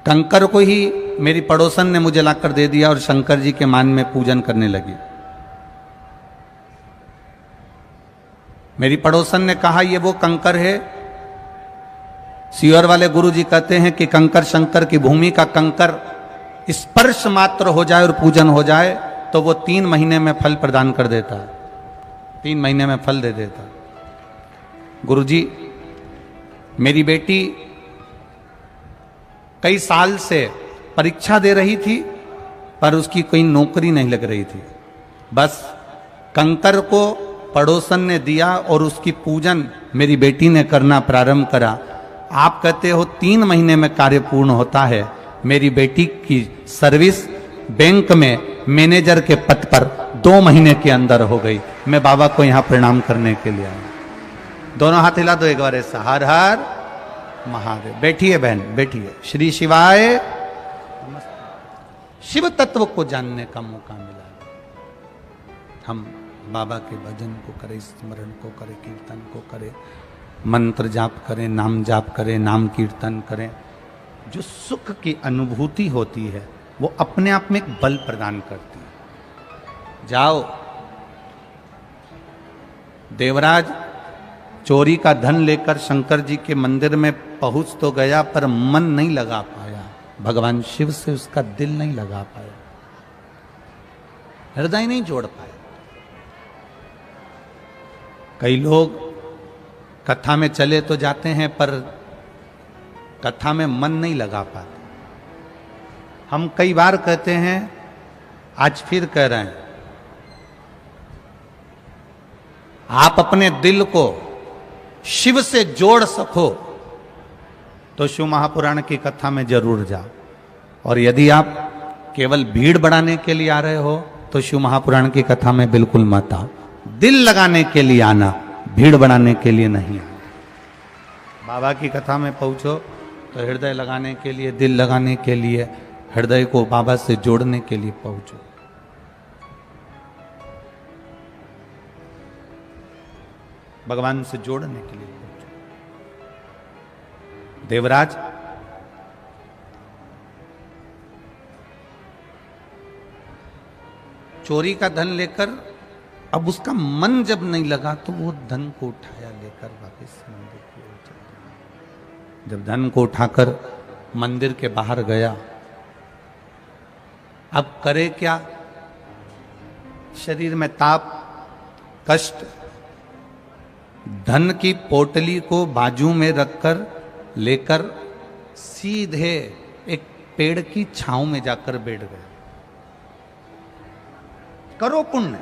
कंकर को ही मेरी पड़ोसन ने मुझे लाकर दे दिया और शंकर जी के मान में पूजन करने लगी। मेरी पड़ोसन ने कहा, ये वो कंकर है। सीहोर वाले गुरुजी कहते हैं कि कंकर शंकर की भूमि का कंकर स्पर्श मात्र हो जाए और पूजन हो जाए तो वो 3 महीने में फल प्रदान कर देता है, 3 महीने में फल दे देता। गुरुजी, मेरी बेटी कई साल से परीक्षा दे रही थी पर उसकी कोई नौकरी नहीं लग रही थी। बस कंकर को पड़ोसन ने दिया और उसकी पूजन मेरी बेटी ने करना प्रारंभ करा। आप कहते हो 3 महीने में कार्य पूर्ण होता है। मेरी बेटी की सर्विस बैंक में मैनेजर के पद पर 2 महीने के अंदर हो गई। मैं बाबा को यहां प्रणाम करने के लिए आया। दोनों हाथ हिला दो एक बार ऐसा। हर हर महादेव। बैठिए बहन, बैठिए। श्री शिवाय। शिव तत्व को जानने का मौका मिला। हम बाबा के भजन को करें, स्मरण को करें, कीर्तन को करें, मंत्र जाप करें, नाम जाप करें, नाम कीर्तन करें। जो सुख की अनुभूति होती है वो अपने आप में एक बल प्रदान करती है। जाओ, देवराज चोरी का धन लेकर शंकर जी के मंदिर में पहुंच तो गया पर मन नहीं लगा पाया। भगवान शिव से उसका दिल नहीं लगा पाया, हृदय नहीं जोड़ पाया। कई लोग कथा में चले तो जाते हैं पर कथा में मन नहीं लगा पाते। हम कई बार कहते हैं, आज फिर कह रहे हैं, आप अपने दिल को शिव से जोड़ सको तो शिव महापुराण की कथा में जरूर जाओ। और यदि आप केवल भीड़ बढ़ाने के लिए आ रहे हो तो शिव महापुराण की कथा में बिल्कुल मत आओ। दिल लगाने के लिए आना, भीड़ बढ़ाने के लिए नहीं आना। बाबा की कथा में पहुंचो तो हृदय लगाने के लिए, दिल लगाने के लिए, हृदय को बाबा से जोड़ने के लिए पहुंचो। भगवान से जोड़ने के लिए पहुंचो। देवराज चोरी का धन लेकर, अब उसका मन जब नहीं लगा तो वो धन को उठाया लेकर वापस मंदिर की ओर चल गया। जब धन को उठाकर मंदिर के बाहर गया, अब करे क्या? शरीर में ताप, कष्ट, धन की पोटली को बाजू में रखकर लेकर सीधे एक पेड़ की छांव में जाकर बैठ गए। करो पुण्य।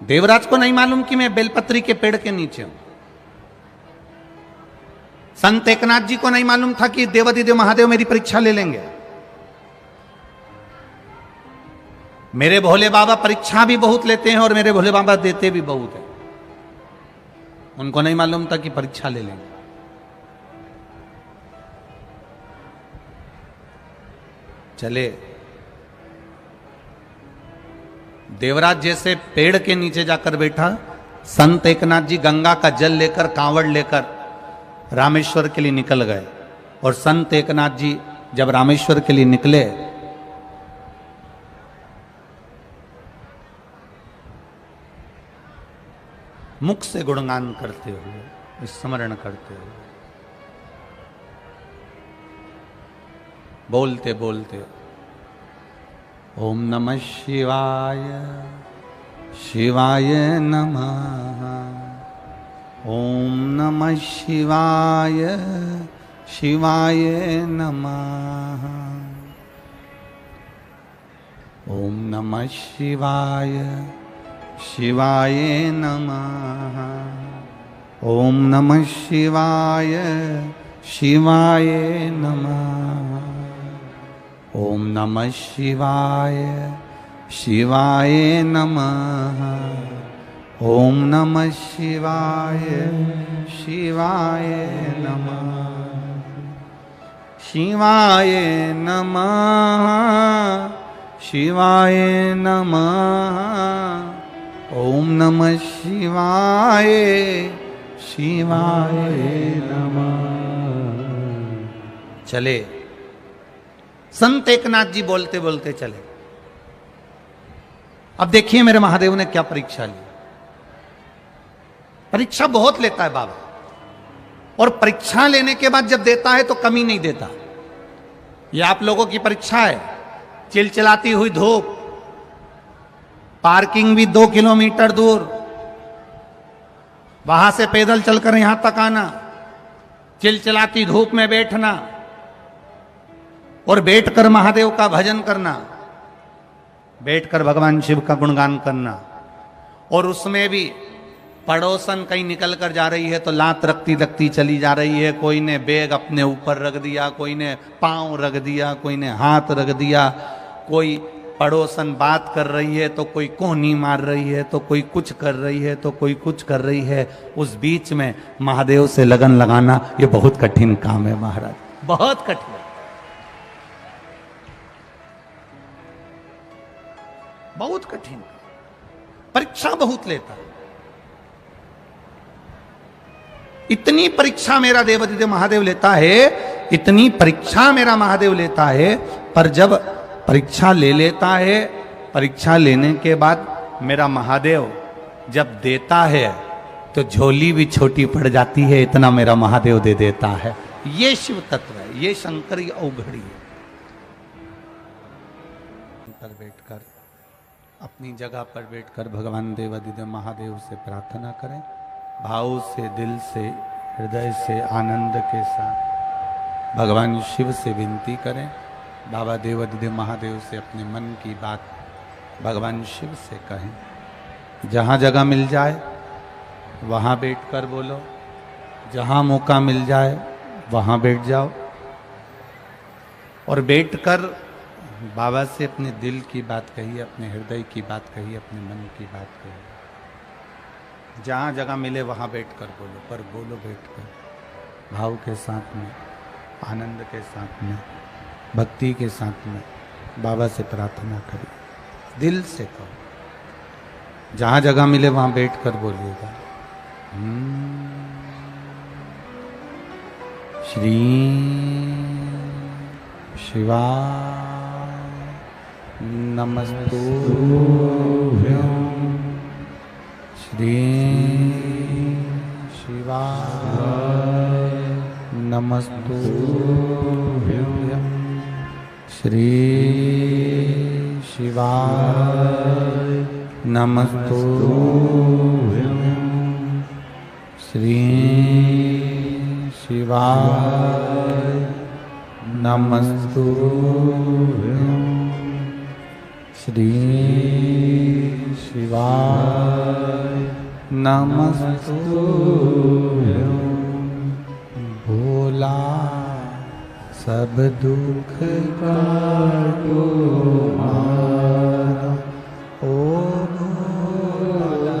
देवराज को नहीं मालूम कि मैं बेलपत्री के पेड़ के नीचे हूं। संत एकनाथ जी को नहीं मालूम था कि देवाधिदेव महादेव मेरी परीक्षा ले लेंगे। मेरे भोले बाबा परीक्षा भी बहुत लेते हैं और मेरे भोले बाबा देते भी बहुत है। उनको नहीं मालूम था कि परीक्षा ले लेंगे। चले देवराज जैसे पेड़ के नीचे जाकर बैठा, संत एकनाथ जी गंगा का जल लेकर, कांवड़ लेकर रामेश्वर के लिए निकल गए। और संत एकनाथ जी जब रामेश्वर के लिए निकले, मुख से गुणगान करते हुए, स्मरण करते हुए, बोलते बोलते ओम नमः शिवाय, शिवाय नमः, ओम नमः शिवाय, शिवाय नमः, ओम नमः शिवाय, शिवाय नमः, ओम नमः शिवाय, शिवाय नमः, ओम नमः शिवाय, शिवाय नमः, ओम नमः शिवाय, शिवाय नमः, शिवाय नमः, शिवाय नमः, ओम नमः शिवाय, शिवाय नमः। चले संत एकनाथ जी बोलते बोलते चले। अब देखिए मेरे महादेव ने क्या परीक्षा ली। परीक्षा बहुत लेता है बाबा, और परीक्षा लेने के बाद जब देता है तो कमी नहीं देता। ये आप लोगों की परीक्षा है। चिलचिलाती हुई धूप, पार्किंग भी 2 किलोमीटर दूर, वहां से पैदल चलकर यहां तक आना, चिलचिलाती धूप में बैठना और बैठकर महादेव का भजन करना, बैठकर भगवान शिव का गुणगान करना। और उसमें भी पड़ोसन कहीं निकल कर जा रही है तो लात रखती रखती चली जा रही है। कोई ने बैग अपने ऊपर रख दिया, कोई ने पांव रख दिया, कोई ने हाथ रख दिया, कोई पड़ोसन बात कर रही है तो कोई कोहनी मार रही है, तो कोई कुछ कर रही है, तो कोई कुछ कर रही है। उस बीच में महादेव से लगन लगाना ये बहुत कठिन काम है महाराज, बहुत कठिन, बहुत कठिन। परीक्षा बहुत लेता है। इतनी परीक्षा मेरा देवाधिदेव महादेव लेता है, इतनी परीक्षा मेरा महादेव लेता है। पर जब परीक्षा ले लेता है, परीक्षा लेने के बाद मेरा महादेव जब देता है तो झोली भी छोटी पड़ जाती है, इतना मेरा महादेव दे देता है। ये शिव तत्व है, ये शंकरी अवघड़ी है। पर बैठकर, अपनी जगह पर बैठकर भगवान देवाधिदेव महादेव से प्रार्थना करें, भाव से, दिल से, हृदय से, आनंद के साथ भगवान शिव से विनती करें। बाबा देवाधिदेव महादेव से अपने मन की बात भगवान शिव से कहें। जहां जगह मिल जाए वहां बैठकर बोलो, जहां मौका मिल जाए वहां बैठ जाओ और बैठकर बाबा से अपने दिल की बात कहिए, अपने हृदय की बात कहिए, अपने मन की बात कहिए। जहां जगह मिले वहां बैठकर बोलो, पर बोलो बैठकर भाव के साथ में, आनंद के साथ में, भक्ति के साथ में बाबा से प्रार्थना करिए, दिल से कहो। जहां जगह मिले वहां बैठकर बोलिएगा। श्री शिवाय नमस्तुभ्यं। श्री शिवाय नमस्तुभ्यं। श्री शिवाय नमस्तुभ्यं। श्री शिवाय नमस्तुभ्यं। श्री शिवाय नमस्तुभ्यं। भोला सब दुख काटो मारा, ओ भोला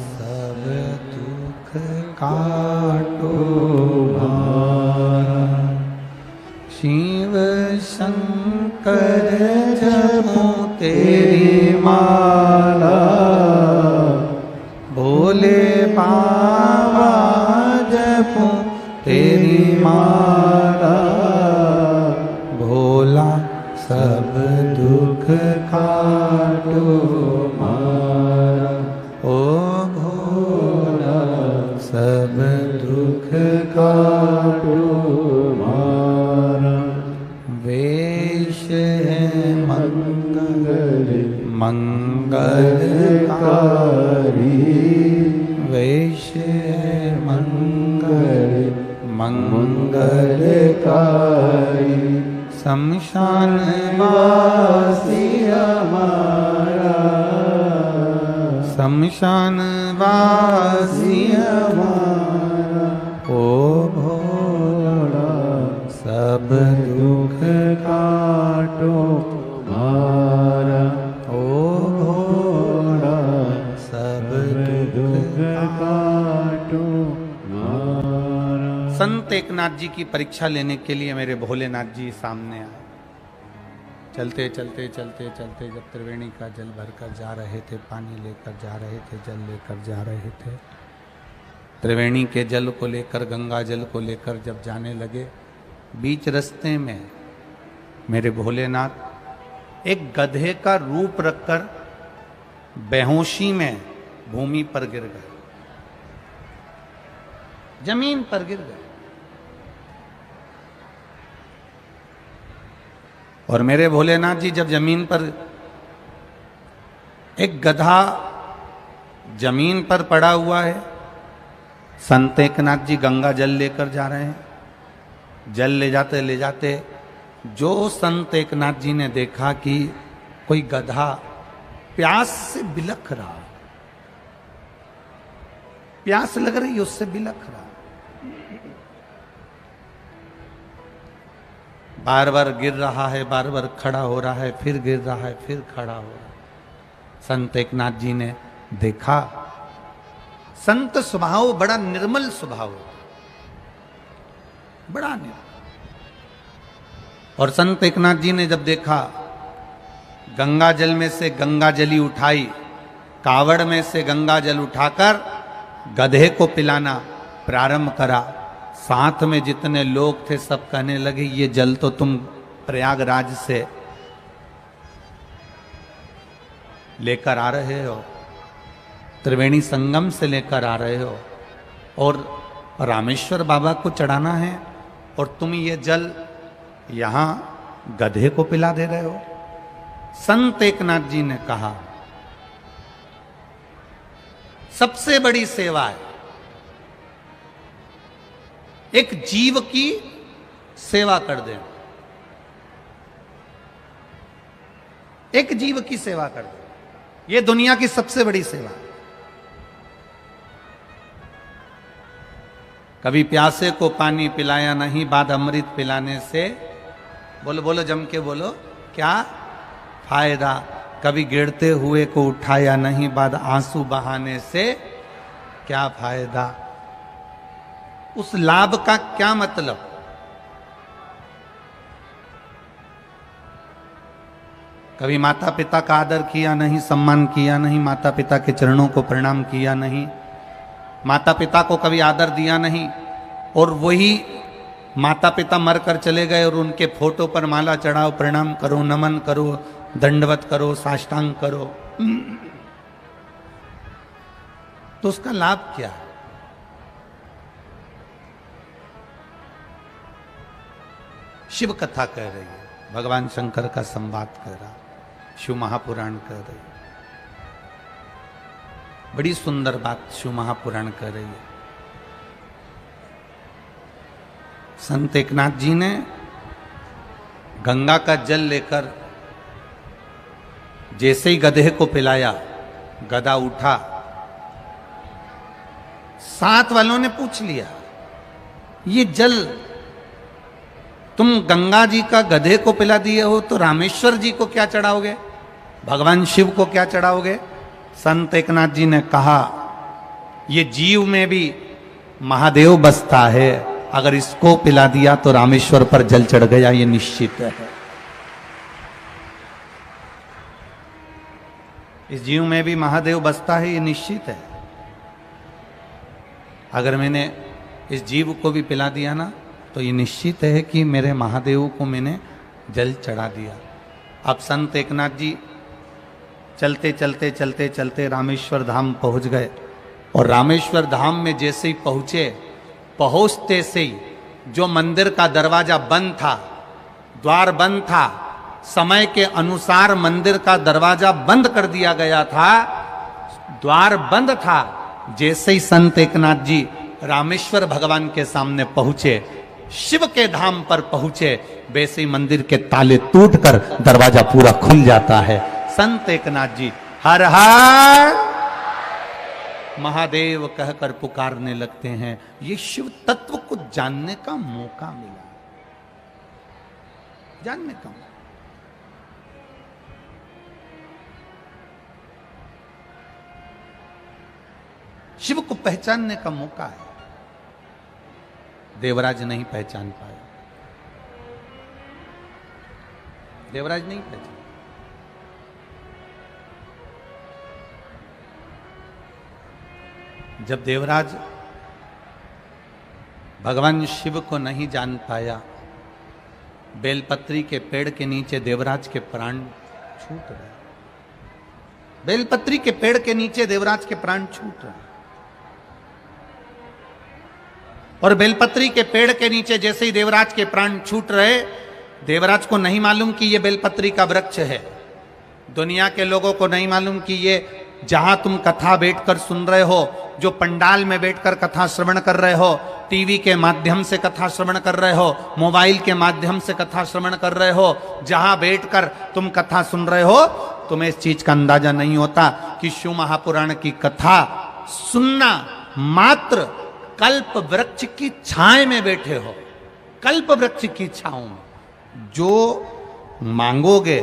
सब दुख काटो मारा। शिव शंकर जपो तेरी माला, भोले बाबा जपो तेरी माला। भोला सब दुख काटो मारा, ओ भोला सब दुख काटो मारा। वेश है मंगलकारी, वेश है मंगलकारी। शमशान वासी हमारा, शमशान वासी हमारा। ओ भोला सब दुख काटो मारा, ओ भोला सब दुख काटो मारा। संत एकनाथ जी की परीक्षा लेने के लिए मेरे भोलेनाथ जी सामने आए। चलते चलते चलते चलते जब त्रिवेणी का जल भरकर जा रहे थे, पानी लेकर जा रहे थे, जल लेकर जा रहे थे, त्रिवेणी के जल को लेकर, गंगा जल को लेकर जब जाने लगे, बीच रास्ते में मेरे भोलेनाथ एक गधे का रूप रखकर बेहोशी में भूमि पर गिर गए, जमीन पर गिर गए। और मेरे भोलेनाथ जी जब जमीन पर, एक गधा जमीन पर पड़ा हुआ है, संत एकनाथ जी गंगा जल लेकर जा रहे हैं। जल ले जाते जो संत एकनाथ जी ने देखा कि कोई गधा प्यास से बिलख रहा, प्यास लग रही उससे बिलख रहा, बार बार गिर रहा है, बार बार खड़ा हो रहा है, फिर गिर रहा है, फिर खड़ा हो रहा है। संत एकनाथ जी ने देखा, संत स्वभाव बड़ा निर्मल स्वभाव, बड़ा निर्मल। और संत एकनाथ जी ने जब देखा, गंगा जल में से गंगा जली उठाई, कावड़ में से गंगा जल उठाकर गधे को पिलाना प्रारंभ करा। साथ में जितने लोग थे सब कहने लगे, ये जल तो तुम प्रयागराज से लेकर आ रहे हो, त्रिवेणी संगम से लेकर आ रहे हो और रामेश्वर बाबा को चढ़ाना है, और तुम ये जल यहां गधे को पिला दे रहे हो। संत एकनाथ जी ने कहा, सबसे बड़ी सेवा है एक जीव की सेवा कर दे। एक जीव की सेवा कर दो, ये दुनिया की सबसे बड़ी सेवा। कभी प्यासे को पानी पिलाया नहीं, बाद अमृत पिलाने से, बोलो बोलो जम के बोलो, क्या फायदा। कभी गिरते हुए को उठाया नहीं, बाद आंसू बहाने से क्या फायदा। उस लाभ का क्या मतलब। कभी माता पिता का आदर किया नहीं, सम्मान किया नहीं, माता पिता के चरणों को प्रणाम किया नहीं, माता पिता को कभी आदर दिया नहीं, और वही माता पिता मरकर चले गए और उनके फोटो पर माला चढ़ाओ, प्रणाम करो, नमन करो, दंडवत करो, साष्टांग करो, तो उसका लाभ क्या है। शिव कथा कह रही है, भगवान शंकर का संवाद कह रहा, शिव महापुराण कह रही है। बड़ी सुंदर बात शिव महापुराण कह रही है। संत एकनाथ जी ने गंगा का जल लेकर जैसे ही गधे को पिलाया, गधा उठा, साथ वालों ने पूछ लिया, ये जल तुम गंगा जी का गधे को पिला दिए हो, तो रामेश्वर जी को क्या चढ़ाओगे, भगवान शिव को क्या चढ़ाओगे। संत एकनाथ जी ने कहा, ये जीव में भी महादेव बसता है, अगर इसको पिला दिया तो रामेश्वर पर जल चढ़ गया, ये निश्चित है। इस जीव में भी महादेव बसता है, ये निश्चित है। अगर मैंने इस जीव को भी पिला दिया ना, तो ये निश्चित है कि मेरे महादेव को मैंने जल चढ़ा दिया। अब संत एकनाथ जी चलते चलते चलते चलते रामेश्वर धाम पहुंच गए, और रामेश्वर धाम में जैसे ही पहुंचे, पहुंचते से ही जो मंदिर का दरवाजा बंद था, द्वार बंद था, समय के अनुसार मंदिर का दरवाजा बंद कर दिया गया था, द्वार बंद था। जैसे ही संत एकनाथ जी रामेश्वर भगवान के सामने पहुंचे, शिव के धाम पर पहुंचे, वैसे ही मंदिर के ताले टूटकर दरवाजा पूरा खुल जाता है। संत एकनाथ जी हर हर महादेव कहकर पुकारने लगते हैं। ये शिव तत्व को जानने का मौका मिला, जानने का मौका। शिव को पहचानने का मौका है। देवराज नहीं पहचान पाया, देवराज नहीं पहचान। जब देवराज भगवान शिव को नहीं जान पाया, बेलपत्री के पेड़ के नीचे देवराज के प्राण छूट रहे। बेलपत्री के पेड़ के नीचे देवराज के प्राण छूट रहे, और बेलपत्री के पेड़ के नीचे जैसे ही देवराज के प्राण छूट रहे, देवराज को नहीं मालूम कि यह बेलपत्री का वृक्ष है। दुनिया के लोगों को नहीं मालूम कि ये जहां तुम कथा बैठकर सुन रहे हो, जो पंडाल में बैठकर कथा श्रवण कर रहे हो, टीवी के माध्यम से कथा श्रवण कर रहे हो, मोबाइल के माध्यम से कथा श्रवण कर रहे हो, जहां बैठकर तुम कथा सुन रहे हो, तुम्हें इस चीज का अंदाजा नहीं होता कि शिव महापुराण की कथा सुनना मात्र कल्प वृक्ष की छाए में बैठे हो। कल्प वृक्ष की छाओं में जो मांगोगे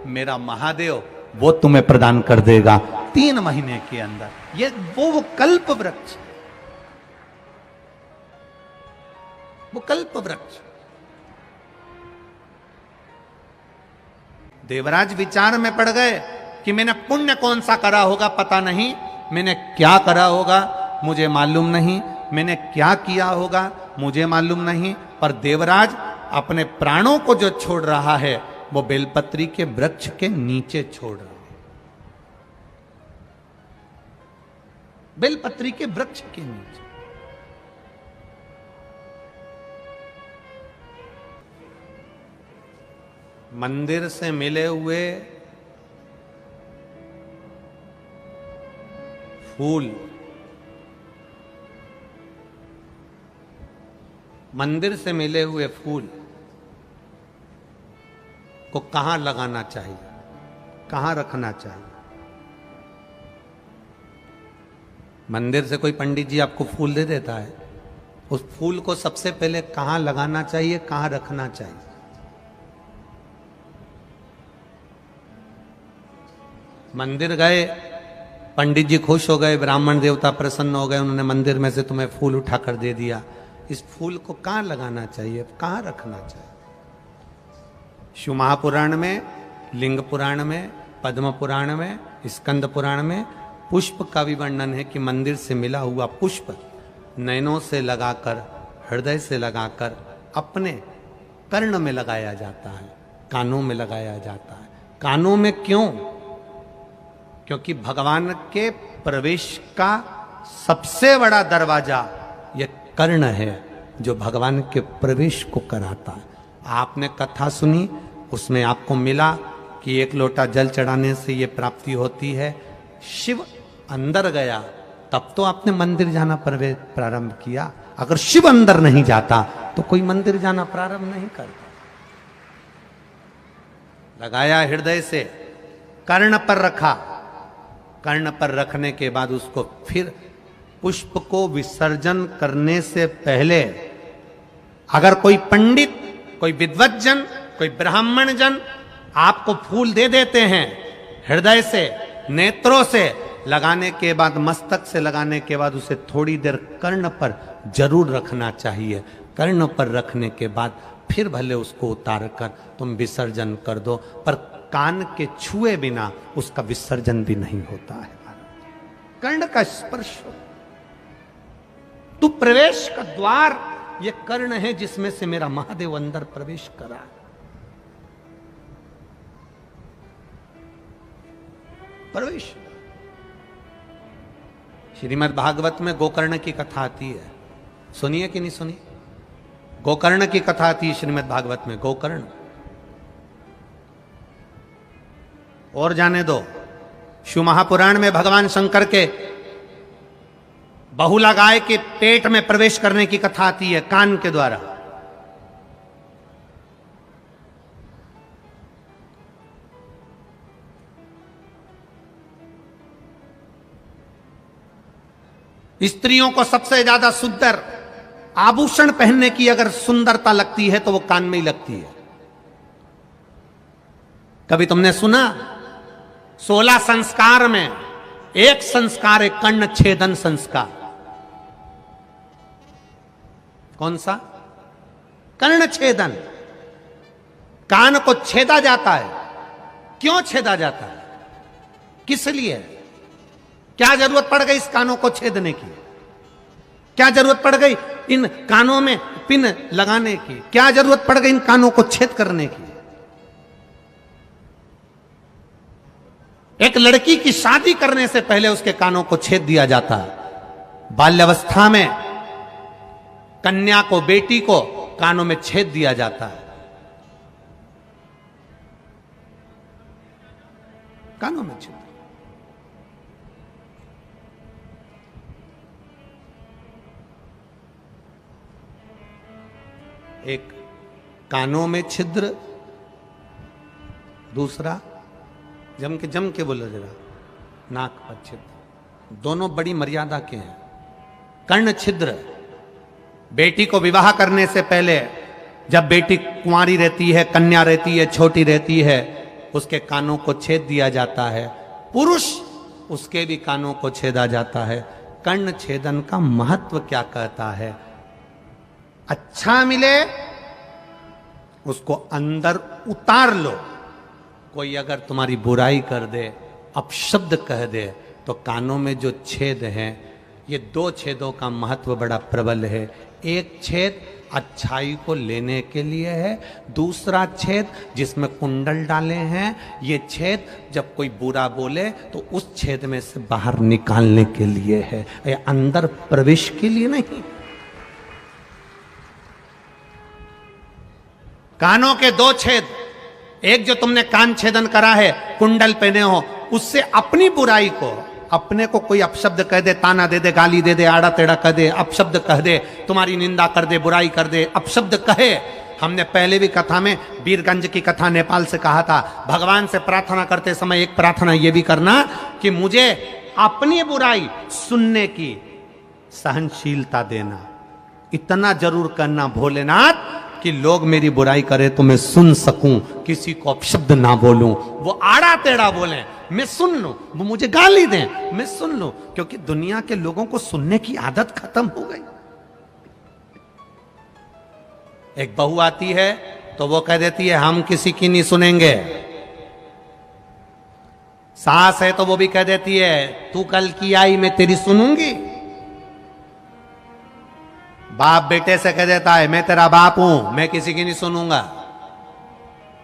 मेरा महादेव वो तुम्हें प्रदान कर देगा 3 महीने के अंदर। ये वो कल्प वृक्ष, वो कल्प वृक्ष। देवराज विचार में पड़ गए कि मैंने पुण्य कौन सा करा होगा पता नहीं, मैंने क्या करा होगा मुझे मालूम नहीं, मैंने क्या किया होगा मुझे मालूम नहीं, पर देवराज अपने प्राणों को जो छोड़ रहा है वो बेलपत्री के वृक्ष के नीचे छोड़ रहा है। बेलपत्री के वृक्ष के नीचे। मंदिर से मिले हुए फूल, मंदिर से मिले हुए फूल को कहां लगाना चाहिए, कहां रखना चाहिए? मंदिर से कोई पंडित जी आपको फूल दे देता है, उस फूल को सबसे पहले कहां लगाना चाहिए, कहां रखना चाहिए? मंदिर गए, पंडित जी खुश हो गए, ब्राह्मण देवता प्रसन्न हो गए, उन्होंने मंदिर में से तुम्हें फूल उठाकर दे दिया। इस फूल को कहां लगाना चाहिए, कहां रखना चाहिए? शिव महापुराण में, लिंग पुराण में, पद्म पुराण में, स्कंद पुराण में पुष्प का भी वर्णन है कि मंदिर से मिला हुआ पुष्प नयनों से लगाकर, हृदय से लगाकर अपने कर्ण में लगाया जाता है, कानों में लगाया जाता है। कानों में क्यों? क्योंकि भगवान के प्रवेश का सबसे बड़ा दरवाजा यह कर्ण है, जो भगवान के प्रवेश को कराता है। आपने कथा सुनी, उसमें आपको मिला कि एक लोटा जल चढ़ाने से यह प्राप्ति होती है। शिव अंदर गया तब तो आपने मंदिर जाना प्रारंभ किया। अगर शिव अंदर नहीं जाता तो कोई मंदिर जाना प्रारंभ नहीं करता। लगाया हृदय से, कर्ण पर रखा, कर्ण पर रखने के बाद उसको फिर पुष्प को विसर्जन करने से पहले अगर कोई पंडित, कोई विद्वज्जन, कोई ब्राह्मण जन आपको फूल दे देते हैं, हृदय से, नेत्रों से लगाने के बाद, मस्तक से लगाने के बाद उसे थोड़ी देर कर्ण पर जरूर रखना चाहिए। कर्ण पर रखने के बाद फिर भले उसको उतार कर तुम विसर्जन कर दो, पर कान के छुए बिना उसका विसर्जन भी नहीं होता है। कर्ण का स्पर्श, तू प्रवेश का द्वार, ये कर्ण है जिसमें से मेरा महादेव अंदर प्रवेश करा। प्रवेश। श्रीमद् भागवत में गोकर्ण की कथा आती है, सुनिए कि नहीं सुनी? गोकर्ण की कथा आती है श्रीमद् भागवत में। गोकर्ण, और जाने दो, शिव महापुराण में भगवान शंकर के बहुला गाय के पेट में प्रवेश करने की कथा आती है कान के द्वारा। स्त्रियों को सबसे ज्यादा सुंदर आभूषण पहनने की अगर सुंदरता लगती है तो वो कान में ही लगती है। कभी तुमने सुना 16 संस्कार में एक संस्कार है कर्ण छेदन संस्कार? कौन सा? कर्ण छेदन। कान को छेदा जाता है। क्यों छेदा जाता है? किस लिए? क्या जरूरत पड़ गई इस कानों को छेदने की? क्या जरूरत पड़ गई इन कानों में पिन लगाने की? क्या जरूरत पड़ गई इन कानों को छेद करने की? एक लड़की की शादी करने से पहले उसके कानों को छेद दिया जाता है। बाल्यावस्था में कन्या को, बेटी को कानों में छेद दिया जाता है। कानों में छेद। एक कानों में छिद्र, दूसरा जम के बोलो जरा, नाक पर छिद्र। दोनों बड़ी मर्यादा के हैं। कर्ण छिद्र, बेटी को विवाह करने से पहले जब बेटी कुंवारी रहती है, कन्या रहती है, छोटी रहती है, उसके कानों को छेद दिया जाता है। पुरुष, उसके भी कानों को छेदा जाता है। कर्ण छेदन का महत्व क्या कहता है? अच्छा मिले उसको अंदर उतार लो। कोई अगर तुम्हारी बुराई कर दे, अपशब्द कह दे, तो कानों में जो छेद हैं, ये 2 छेदों का महत्व बड़ा प्रबल है। एक छेद अच्छाई को लेने के लिए है, दूसरा छेद जिसमें कुंडल डाले हैं, ये छेद जब कोई बुरा बोले तो उस छेद में से बाहर निकालने के लिए है, ये अंदर प्रवेश के लिए नहीं। कानों के 2 छेद, एक जो तुमने कान छेदन करा है, कुंडल पहने हो, उससे अपनी बुराई को, अपने को कोई अपशब्द कह दे, ताना दे दे, गाली दे दे, आड़ा टेढ़ा कह दे, अपशब्द कह दे, तुम्हारी निंदा कर दे, बुराई कर दे, अपशब्द कहे, हमने पहले भी कथा में वीरगंज की कथा नेपाल से कहा था, भगवान से प्रार्थना करते समय एक प्रार्थना ये भी करना कि मुझे अपनी बुराई सुनने की सहनशीलता देना। इतना जरूर करना भोलेनाथ कि लोग मेरी बुराई करें तो मैं सुन सकूं, किसी को अपशब्द ना बोलूं, वो आड़ा टेढ़ा बोलें मैं सुन लूं, वो मुझे गाली दें मैं सुन लूं, क्योंकि दुनिया के लोगों को सुनने की आदत खत्म हो गई। एक बहू आती है तो वो कह देती है हम किसी की नहीं सुनेंगे। सास है तो वो भी कह देती है तू कल की आई मैं तेरी सुनूंगी। बाप बेटे से कह देता है मैं तेरा बाप हूं, मैं किसी की नहीं सुनूंगा।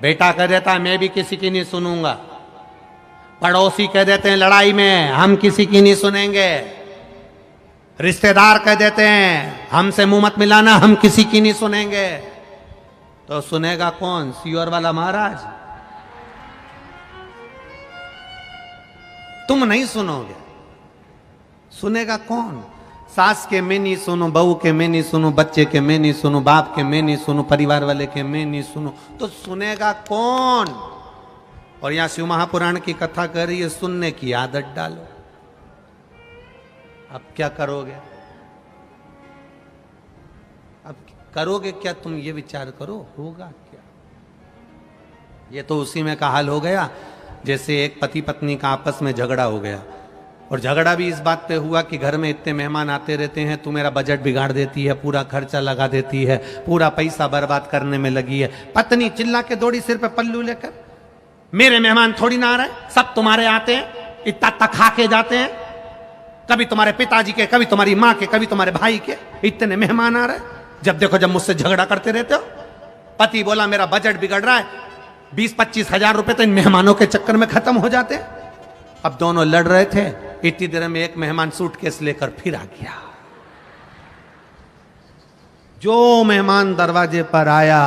बेटा कह देता है मैं भी किसी की नहीं सुनूंगा। पड़ोसी कह देते हैं लड़ाई में हम किसी की नहीं सुनेंगे। रिश्तेदार कह देते हैं हमसे मुंह मत मिलाना, हम किसी की नहीं सुनेंगे। तो सुनेगा कौन? सियोर वाला महाराज। तुम नहीं सुनोगे, सुनेगा कौन? सास के मैं नहीं सुनो, बहू के मैं नहीं सुनो, बच्चे के मैं नहीं सुनो, बाप के मैं नहीं सुनो, परिवार वाले के मैं नहीं सुनो, तो सुनेगा कौन? और यहां शिव महापुराण की कथा कर रही है सुनने की आदत डालो। अब क्या करोगे? अब करोगे क्या? तुम ये विचार करो होगा क्या? ये तो उसी में का हाल हो गया जैसे एक पति पत्नी का आपस में झगड़ा हो गया, और झगड़ा भी इस बात पे हुआ कि घर में इतने मेहमान आते रहते हैं, तू मेरा बजट बिगाड़ देती है, पूरा खर्चा लगा देती है, पूरा पैसा बर्बाद करने में लगी है। पत्नी चिल्ला के दौड़ी सिर पे पल्लू लेकर, मेरे मेहमान थोड़ी ना आ रहे, सब तुम्हारे आते हैं, इतना तक खा के जाते हैं, कभी तुम्हारे पिताजी के, कभी तुम्हारी माँ के, कभी तुम्हारे भाई के, इतने मेहमान आ रहे, जब देखो जब मुझसे झगड़ा करते रहते हो। पति बोला मेरा बजट बिगड़ रहा है, 20-25 हजार रुपए तो इन मेहमानों के चक्कर में खत्म हो जाते हैं। अब दोनों लड़ रहे थे, इतनी देर में एक मेहमान सूटकेस लेकर फिर आ गया। जो मेहमान दरवाजे पर आया,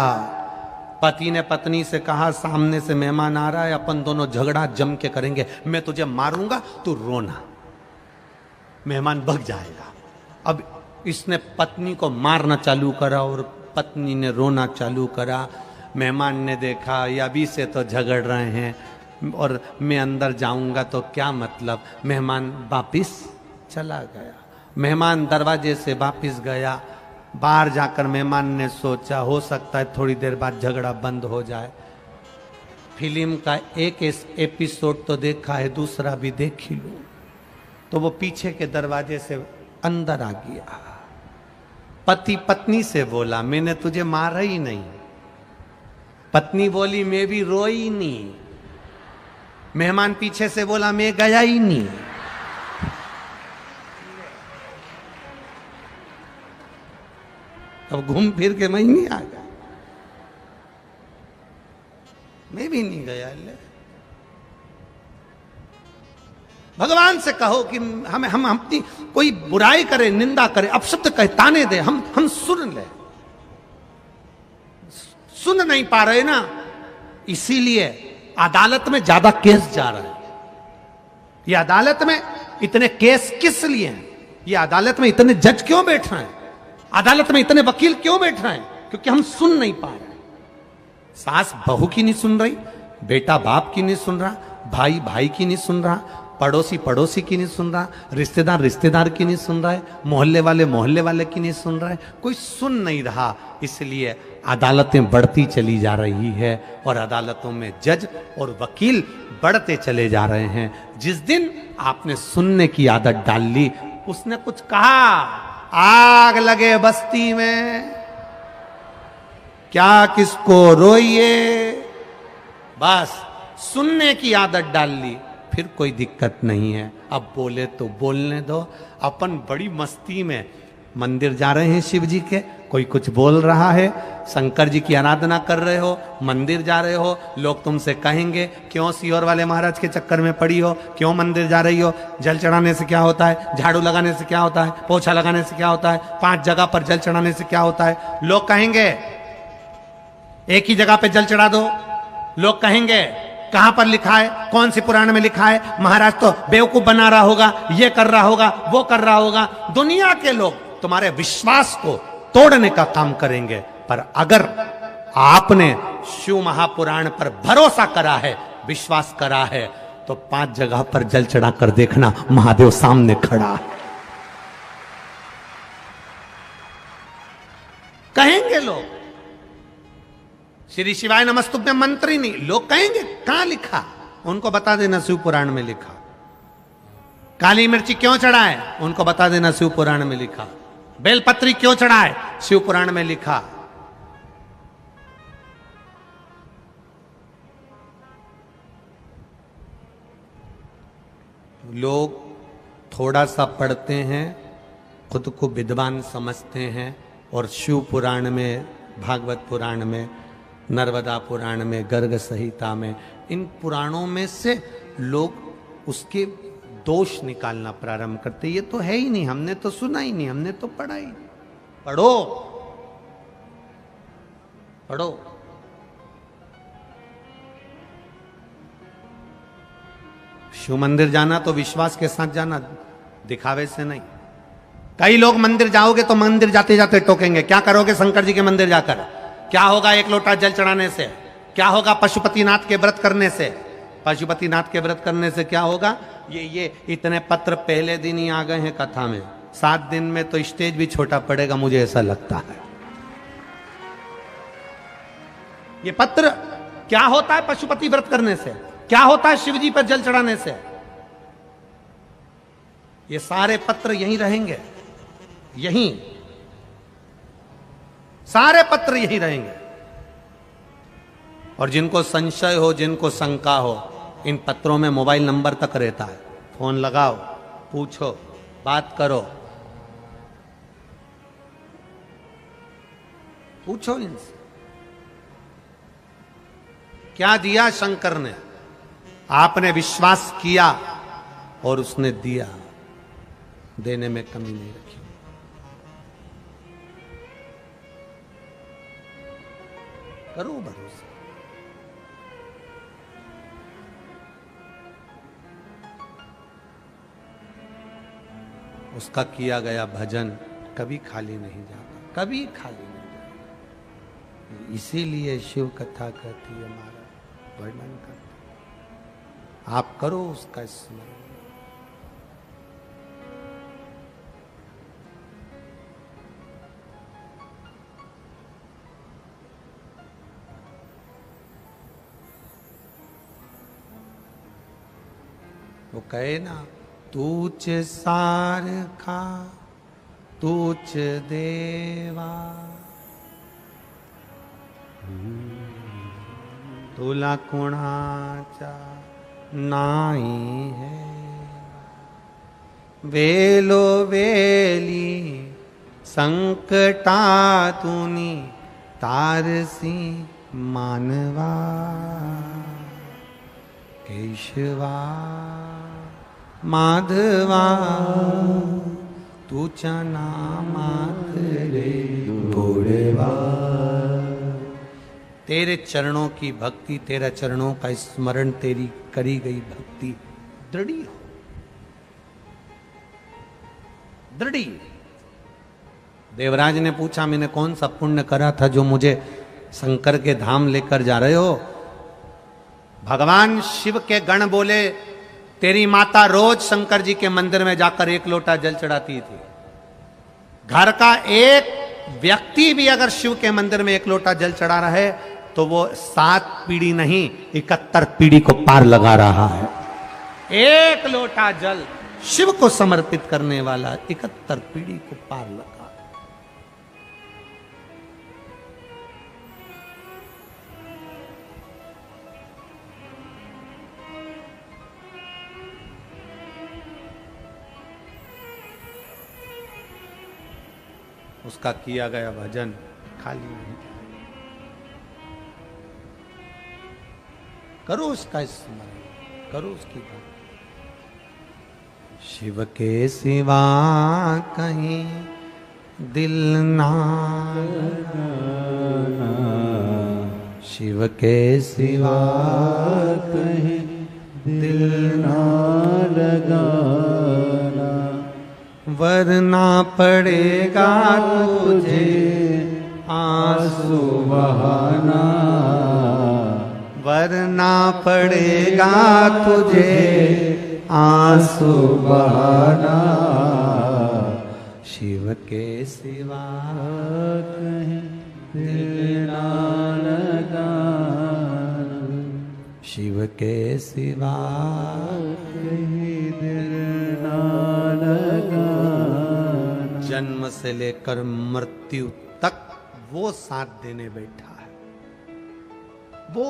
पति ने पत्नी से कहा सामने से मेहमान आ रहा है, अपन दोनों झगड़ा जम के करेंगे, मैं तुझे मारूंगा तू रोना। मेहमान भग जाएगा। अब इसने पत्नी को मारना चालू करा और पत्नी ने रोना चालू करा। मेहमान ने देखा ये अभी से तो झगड़ रहे हैं और मैं अंदर जाऊंगा तो क्या मतलब। मेहमान वापिस चला गया। मेहमान दरवाजे से वापिस गया। बाहर जाकर मेहमान ने सोचा हो सकता है थोड़ी देर बाद झगड़ा बंद हो जाए। फिल्म का एक एपिसोड तो देखा है, दूसरा भी देख ही लूं। तो वो पीछे के दरवाजे से अंदर आ गया। पति पत्नी से बोला मैंने तुझे मारा ही नहीं। पत्नी बोली मैं भी रोई नहीं। मेहमान पीछे से बोला मैं गया ही नहीं। अब घूम फिर के मैं नहीं आ गया, मैं भी नहीं गया। भगवान से कहो कि हम अपनी कोई बुराई करे, निंदा करे, अपशब्द कहे, ताने दे, हम सुन ले। सुन नहीं पा रहे ना, इसीलिए अदालत में ज्यादा केस जा रहा है। ये अदालत में इतने केस किस लिए हैं? ये अदालत में इतने जज क्यों बैठ रहे हैं? अदालत में इतने वकील क्यों बैठ रहे हैं? क्योंकि हम सुन नहीं पा रहे। सास बहू की नहीं सुन रही, बेटा बाप की नहीं सुन रहा, भाई भाई की नहीं सुन रहा, पड़ोसी पड़ोसी की नहीं सुन रहा, रिश्तेदार रिश्तेदार की नहीं सुन रहा है, मोहल्ले वाले की नहीं सुन रहा है, कोई सुन नहीं रहा। इसलिए अदालतें बढ़ती चली जा रही है और अदालतों में जज और वकील बढ़ते चले जा रहे हैं। जिस दिन आपने सुनने की आदत डाल ली, उसने कुछ कहा, आग लगे बस्ती में, क्या किसको रोइए, बस सुनने की आदत डाल ली, फिर कोई दिक्कत नहीं है। अब बोले तो बोलने दो। अपन बड़ी मस्ती में मंदिर जा रहे हैं शिव जी के, कोई कुछ बोल रहा है, शंकर जी की आराधना कर रहे हो, मंदिर जा रहे हो, लोग तुमसे कहेंगे क्यों सियोर वाले महाराज के चक्कर में पड़ी हो, क्यों मंदिर जा रही हो, जल चढ़ाने से क्या होता है, झाड़ू लगाने से क्या होता है, पोछा लगाने से क्या होता है, 5 जगह पर जल चढ़ाने से क्या होता है। लोग कहेंगे एक ही जगह पे जल चढ़ा दो। लोग कहेंगे कहां पर लिखा है, कौन सी पुराण में लिखा है, महाराज तो बेवकूफ बना रहा होगा, ये कर रहा होगा, वो कर रहा होगा। दुनिया के लोग तुम्हारे विश्वास को तोड़ने का काम करेंगे, पर अगर आपने शिव महापुराण पर भरोसा करा है, विश्वास करा है, तो 5 जगह पर जल चढ़ा कर देखना, महादेव सामने खड़ा है। कहेंगे लोग श्री शिवाय नमस्तुभ्यं में मंत्र ही नहीं, लोग कहेंगे कहां लिखा, उनको बता देना शिव पुराण में लिखा। काली मिर्ची क्यों चढ़ाए, उनको बता देना शिव पुराण में लिखा। बेलपत्री क्यों चढ़ाए, शिव पुराण में लिखा। लोग थोड़ा सा पढ़ते हैं, खुद को विद्वान समझते हैं, और शिव पुराण में, भागवत पुराण में, नर्मदा पुराण में, गर्ग संहिता में, इन पुराणों में से लोग उसके दोष निकालना प्रारंभ करते। ये तो है ही नहीं, हमने तो सुना ही नहीं, हमने तो पढ़ा ही नहीं। पढ़ो पढ़ो। शिव मंदिर जाना तो विश्वास के साथ जाना, दिखावे से नहीं। कई लोग मंदिर जाओगे तो मंदिर जाते जाते टोकेंगे, क्या करोगे शंकर जी के मंदिर जाकर, क्या होगा 1 लोटा जल चढ़ाने से, क्या होगा पशुपतिनाथ के व्रत करने से। पशुपतिनाथ के व्रत करने से क्या होगा, ये इतने पत्र पहले दिन ही आ गए हैं कथा में, 7 दिन में तो स्टेज भी छोटा पड़ेगा, मुझे ऐसा लगता है। ये पत्र क्या होता है पशुपति व्रत करने से, क्या होता है शिव जी पर जल चढ़ाने से। ये सारे पत्र यहीं रहेंगे, यहीं सारे पत्र यहीं रहेंगे। और जिनको संशय हो, जिनको शंका हो, इन पत्रों में मोबाइल नंबर तक रहता है, फोन लगाओ, पूछो, बात करो, पूछो इनसे क्या दिया शंकर ने। आपने विश्वास किया और उसने दिया, देने में कमी नहीं रखी। करो भरोसा। उसका किया गया भजन कभी खाली नहीं जाता, कभी खाली नहीं जाता। इसीलिए शिव कथा कहती है, हमारा वर्णन करती। आप करो उसका स्मरण। वो कहे ना, तूच सार खा तूच देवा, तुला कुणाचा नाही है, वेलो वेली संकटा तुनी तारसी मानवा, केशवा माधवा तुझा नामात रे भोलेवा। तेरे चरणों की भक्ति, तेरा चरणों का स्मरण, तेरी करी गई भक्ति दृढ़ी हो, दृढ़ी। देवराज ने पूछा, मैंने कौन सा पुण्य करा था जो मुझे शंकर के धाम लेकर जा रहे हो। भगवान शिव के गण बोले, तेरी माता रोज शंकर जी के मंदिर में जाकर 1 लोटा जल चढ़ाती थी। घर का एक व्यक्ति भी अगर शिव के मंदिर में 1 लोटा जल चढ़ा रहा है तो वो 7 पीढ़ी नहीं 71 पीढ़ी को पार लगा रहा है। 1 लोटा जल शिव को समर्पित करने वाला 71 पीढ़ी को पार लगा। उसका किया गया भजन खाली नहीं जाए। करो उसका स्मरण, करो उसकी बात। शिव के सिवा कहीं दिल ना लगाना, शिव के सिवा कहीं दिल ना लगाना, वरना पड़ेगा तुझे आंसू बहाना, वरना पड़ेगा तुझे आंसू बहाना। शिव के सिवा कहीं दिल ना लगाना, शिव के सिवा कहीं दिल ना लगाना। जन्म से लेकर मृत्यु तक वो साथ देने बैठा है। वो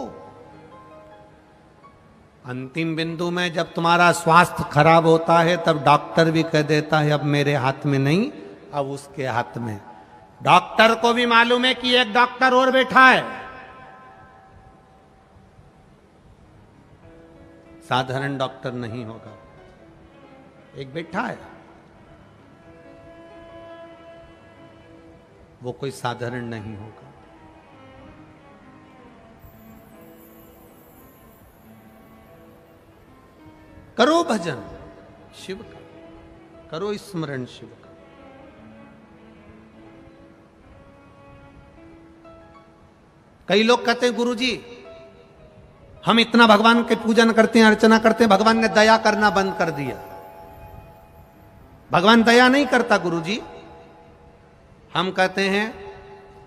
अंतिम बिंदु में जब तुम्हारा स्वास्थ्य खराब होता है तब डॉक्टर भी कह देता है अब मेरे हाथ में नहीं, अब उसके हाथ में। डॉक्टर को भी मालूम है कि एक डॉक्टर और बैठा है। साधारण डॉक्टर नहीं होगा, एक बैठा है, वो कोई साधारण नहीं होगा। करो भजन शिव का, करो स्मरण शिव का। कई लोग कहते हैं गुरुजी हम इतना भगवान के पूजन करते हैं, अर्चना करते हैं, भगवान ने दया करना बंद कर दिया। भगवान दया नहीं करता गुरुजी। हम कहते हैं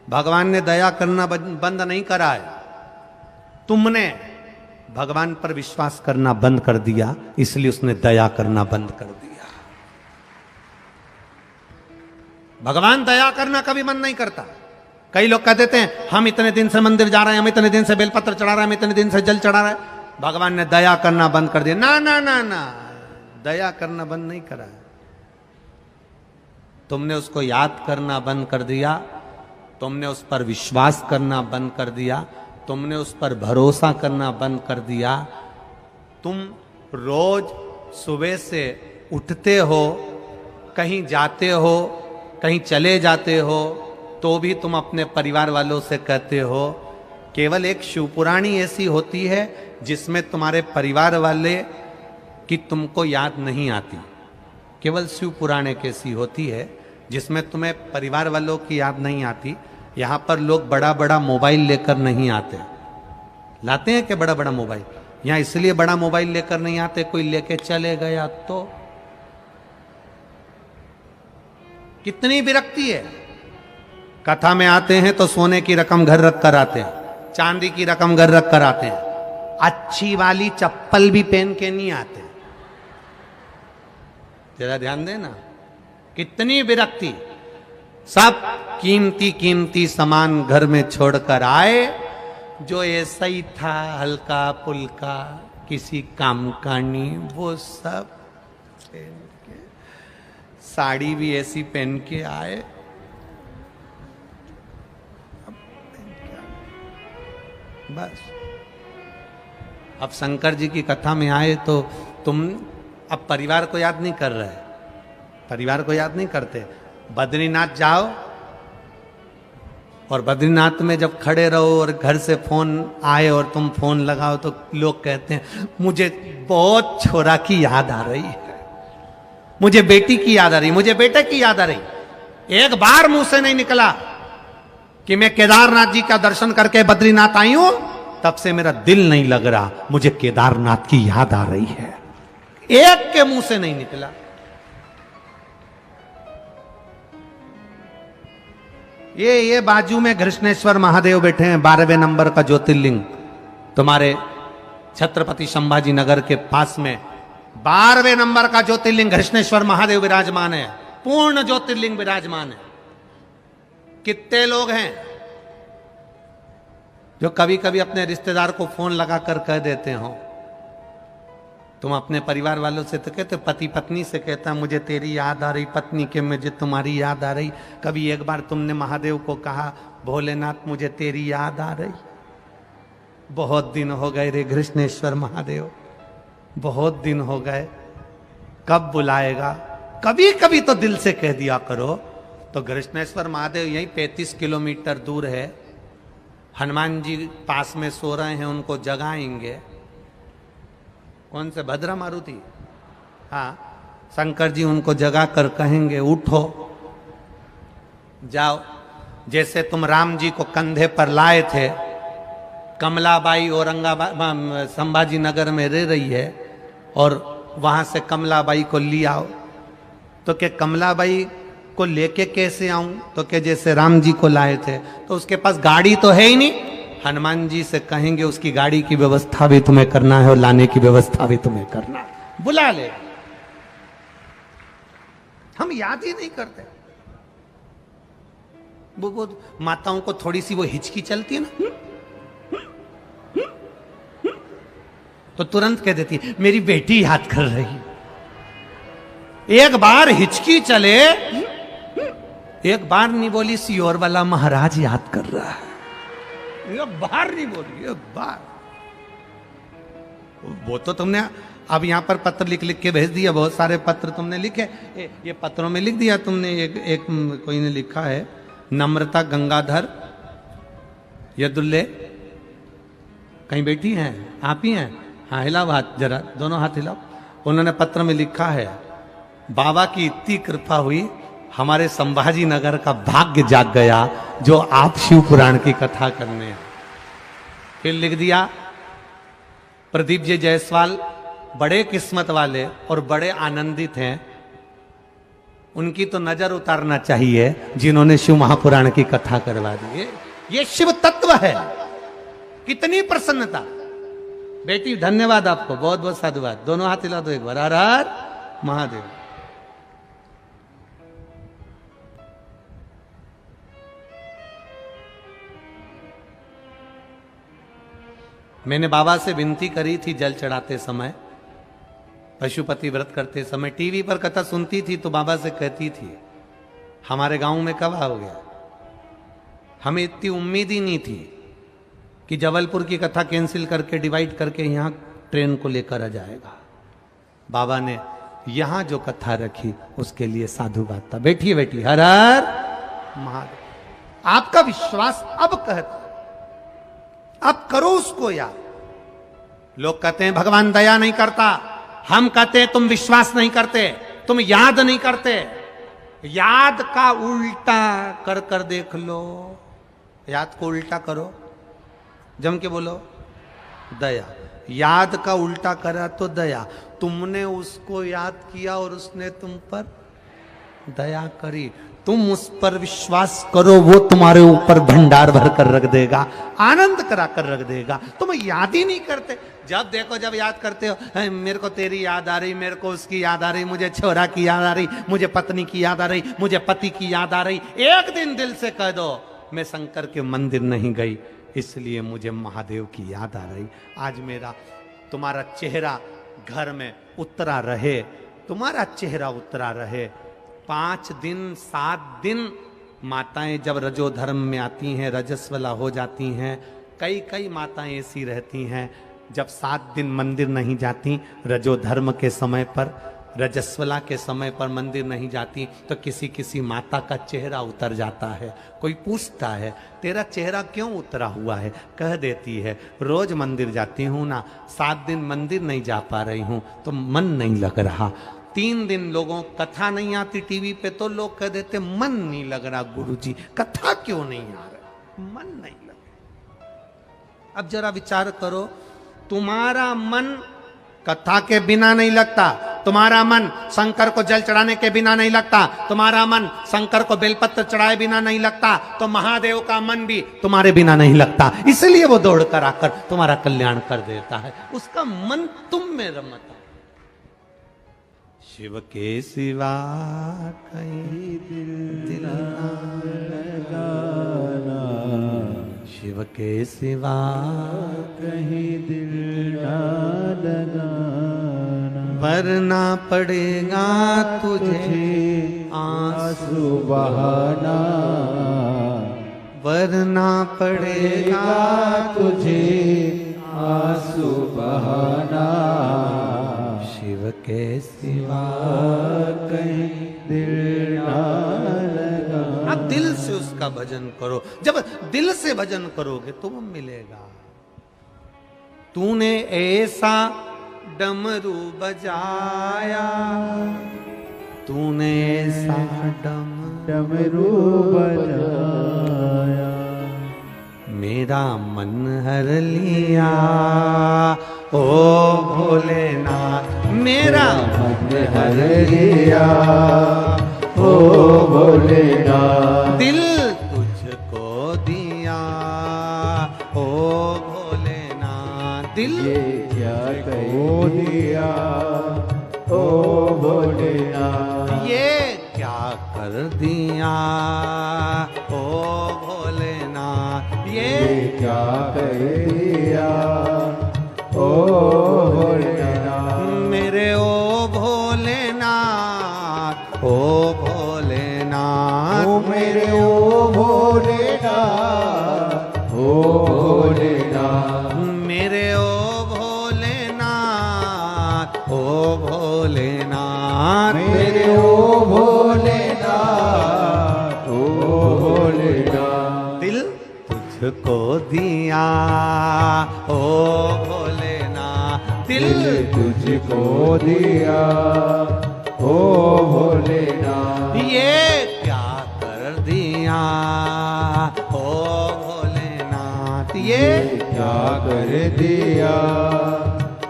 भगवान ने दया करना बंद नहीं करा है, तुमने भगवान पर विश्वास करना बंद कर दिया, इसलिए उसने दया करना बंद कर दिया। भगवान दया करना कभी मन नहीं करता। कई लोग कह देते हैं हम इतने दिन से मंदिर जा रहे हैं, हम इतने दिन से बेलपत्र चढ़ा रहे हैं, हम इतने दिन से जल चढ़ा रहे हैं, भगवान ने दया करना बंद कर दिया। ना ना ना ना, दया करना बंद नहीं करा। तुमने उसको याद करना बंद कर दिया, तुमने उस पर विश्वास करना बंद कर दिया, तुमने उस पर भरोसा करना बंद कर दिया। तुम रोज सुबह से उठते हो, कहीं जाते हो, कहीं चले जाते हो, तो भी तुम अपने परिवार वालों से कहते हो। केवल एक शिवपुराणी ऐसी होती है जिसमें तुम्हारे परिवार वाले की तुमको याद नहीं आती। केवल शिवपुराण एक ऐसी होती है जिसमें तुम्हें परिवार वालों की याद नहीं आती। यहां पर लोग बड़ा बड़ा मोबाइल लेकर नहीं आते। लाते हैं कि बड़ा बड़ा मोबाइल, यहां इसलिए बड़ा मोबाइल लेकर नहीं आते, कोई लेके चले गया तो। कितनी विरक्ति है। कथा में आते हैं तो सोने की रकम घर रख कर आते हैं, चांदी की रकम घर रख कर आते हैं, अच्छी वाली चप्पल भी पहन के नहीं आते। जरा ध्यान देना, कितनी विरक्ति। सब कीमती कीमती सामान घर में छोड़कर आए, जो ऐसा ही था हल्का पुल्का किसी काम का नहीं, वो सब पहन के, साड़ी भी ऐसी पहन के आए। बस अब शंकर जी की कथा में आए तो तुम अब परिवार को याद नहीं कर रहे, परिवार को याद नहीं करते। बद्रीनाथ जाओ और बद्रीनाथ में जब खड़े रहो और घर से फोन आए और तुम फोन लगाओ तो लोग कहते हैं मुझे बहुत छोरा की याद आ रही है, मुझे बेटी की याद आ रही, मुझे बेटे की याद आ रही। एक बार मुंह से नहीं निकला कि मैं केदारनाथ जी का दर्शन करके बद्रीनाथ आई हूं, तब से मेरा दिल नहीं लग रहा, मुझे केदारनाथ की याद आ रही है। एक के मुंह से नहीं निकला। ये बाजू में कृष्णेश्वर महादेव बैठे हैं, 12वें नंबर का ज्योतिर्लिंग तुम्हारे छत्रपति संभाजी नगर के पास में 12वें नंबर का ज्योतिर्लिंग कृष्णेश्वर महादेव विराजमान है, पूर्ण ज्योतिर्लिंग विराजमान है। कितने लोग हैं जो कभी कभी अपने रिश्तेदार को फोन लगाकर कह देते हो, तुम अपने परिवार वालों से तो कहते, पति पत्नी से कहता मुझे तेरी याद आ रही, पत्नी के मुझे तुम्हारी याद आ रही। कभी एक बार तुमने महादेव को कहा भोलेनाथ मुझे तेरी याद आ रही, बहुत दिन हो गए रे कृष्णेश्वर महादेव, बहुत दिन हो गए, कब बुलाएगा। कभी कभी तो दिल से कह दिया करो। तो कृष्णेश्वर महादेव यही 35 किलोमीटर दूर है। हनुमान जी पास में सो रहे हैं, उनको जगाएंगे। कौन से भद्रा मारुति, हाँ, शंकर जी उनको जगा कर कहेंगे उठो, जाओ जैसे तुम राम जी को कंधे पर लाए थे, कमलाबाई औरंगाबाद संभाजी नगर में रह रही है और वहां से कमलाबाई को ले आओ, तो क्या कमलाबाई को लेके कैसे आऊं? तो क्या जैसे राम जी को लाए थे, तो उसके पास गाड़ी तो है ही नहीं, हनुमान जी से कहेंगे उसकी गाड़ी की व्यवस्था भी तुम्हें करना है और लाने की व्यवस्था भी तुम्हें करना है, बुला ले। हम याद ही नहीं करते। वो माताओं को थोड़ी सी वो हिचकी चलती है ना, तो तुरंत कह देती है मेरी बेटी याद कर रही। एक बार हिचकी चले, एक बार नहीं बोली सियोर वाला महाराज याद कर रहा है, एक बार नहीं बोली, एक बार। वो तो तुमने अब यहां पर पत्र लिख लिख के भेज दिया, बहुत सारे पत्र तुमने लिखे, ये पत्रों में लिख दिया तुमने। एक कोई ने लिखा है, नम्रता गंगाधर यदुल्ले, कहीं बैठी हैं? आप ही हैं? हाँ, हिलाओ हाथ जरा, दोनों हाथ हिलाओ। उन्होंने पत्र में लिखा है, बाबा की इतनी कृपा हुई, हमारे संभाजी नगर का भाग्य जाग गया जो आप शिव पुराण की कथा करने। फिर लिख दिया, प्रदीप जी जायसवाल बड़े किस्मत वाले और बड़े आनंदित हैं, उनकी तो नजर उतारना चाहिए जिन्होंने शिव महापुराण की कथा करवा दी। ये शिव तत्व है। कितनी प्रसन्नता। बेटी धन्यवाद आपको, बहुत बहुत साधुवाद। दोनों हाथ हिला दो एक बार, हर हर महादेव। मैंने बाबा से विनती करी थी जल चढ़ाते समय, पशुपति व्रत करते समय, टीवी पर कथा सुनती थी तो बाबा से कहती थी हमारे गांव में कब हो गया। हमें इतनी उम्मीद ही नहीं थी कि जबलपुर की कथा कैंसिल करके डिवाइड करके यहां ट्रेन को लेकर आ जाएगा। बाबा ने यहां जो कथा रखी उसके लिए साधुवाद था। बैठिए बैठिए, हर हर महादेव। आपका विश्वास अब कहता, अब करो उसको याद। लोग कहते हैं भगवान दया नहीं करता, हम कहते हैं तुम विश्वास नहीं करते, तुम याद नहीं करते। याद का उल्टा कर कर देख लो, याद को उल्टा करो, जम के बोलो दया। याद का उल्टा करा तो दया। तुमने उसको याद किया और उसने तुम पर दया करी। तुम उस पर विश्वास करो, वो तुम्हारे ऊपर भंडार भर कर रख देगा, आनंद करा कर रख देगा। तुम याद ही नहीं करते। जब देखो जब याद करते हो, मेरे को तेरी याद आ रही, मेरे को उसकी याद आ रही, मुझे छोरा की याद आ रही, मुझे पत्नी की याद आ रही, मुझे पति की याद आ रही। एक दिन दिल से कह दो मैं शंकर के मंदिर नहीं गई इसलिए मुझे महादेव की याद आ रही। आज मेरा तुम्हारा चेहरा घर में उतरा रहे, तुम्हारा चेहरा उतरा रहे। 5 दिन 7 दिन माताएं जब रजो धर्म में आती हैं, रजस्वला हो जाती हैं। कई माताएं ऐसी रहती हैं जब 7 दिन मंदिर नहीं जाती, रजो धर्म के समय पर, रजस्वला के समय पर मंदिर नहीं जाती, तो किसी किसी माता का चेहरा उतर जाता है। कोई पूछता है तेरा चेहरा क्यों उतरा हुआ है, कह देती है रोज मंदिर जाती हूँ ना, 7 दिन मंदिर नहीं जा पा रही हूँ तो मन नहीं लग रहा। 3 दिन लोगों कथा नहीं आती टीवी पे तो लोग कह देते मन नहीं लग रहा गुरुजी, कथा क्यों नहीं आ रहा, मन नहीं लग रहा। अब जरा विचार करो, तुम्हारा मन कथा के बिना नहीं लगता, तुम्हारा मन शंकर को जल चढ़ाने के बिना नहीं लगता, तुम्हारा मन शंकर को बेलपत्र चढ़ाए बिना नहीं लगता, तो महादेव का मन भी तुम्हारे बिना नहीं लगता। इसलिए वो दौड़ कर आकर तुम्हारा कल्याण कर देता है। उसका मन तुम में रमता। शिव के सिवा कहीं दिल ना लगाना, शिव के सिवा कहीं दिल ना लगाना, वरना पड़ेगा तुझे आंसू बहाना, वरना पड़ेगा तुझे आंसू बहाना, शिव के सिवा कहीं दिल ना लगा। अब दिल से उसका भजन करो। जब दिल से भजन करोगे तो वो मिलेगा। तूने ऐसा डमरू बजाया, तूने ऐसा डमरू बजाया, मेरा मन हर लिया ओ भोलेनाथ, मेरा मन हर लिया ओ भोलेनाथ। दिल तुझको दिया ओ भोलेनाथ, दिल ये क्या कहो दिया ओ भोलेनाथ। ये क्या कर दिया ओ भोलेनाथ, ये क्या कर दिया ओ भोलेनाथ। मेरे ओ भोलेनाथ, ओ भोलेनाथ, ओ मेरे ओ भोलेनाथ, ओ भोलेनाथ। मेरे ओ भोलेनाथ, ओ भोलेनाथ, मेरे ओ भोलेनाथ, ओ भोलेनाथ। दिल तुझको दिया ओ भोलेनाथ, दिल तुझको दिया ओ भोलेनाथ। ये क्या कर दिया ओ भोलेनाथ, ये क्या कर दिया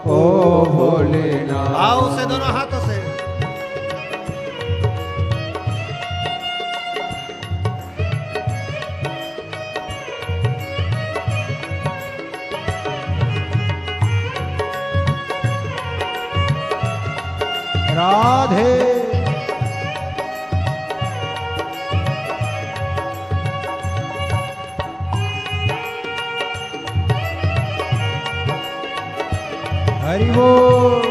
ओ भोलेनाथ। आओ से दोनों हाथों से। राधे हरि बोल।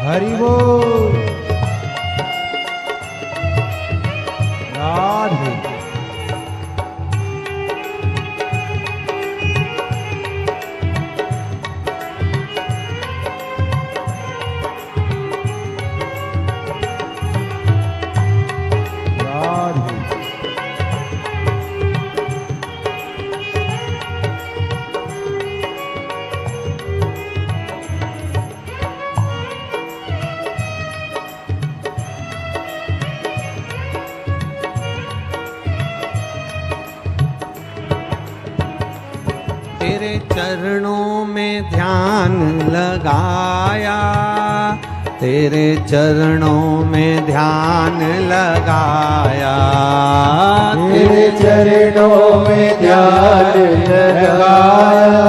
हरि बोल। राधे राधे तेरे चरणों में ध्यान लगाया, तेरे चरणों में ध्यान लगाया, तेरे चरणों में ध्यान लगाया,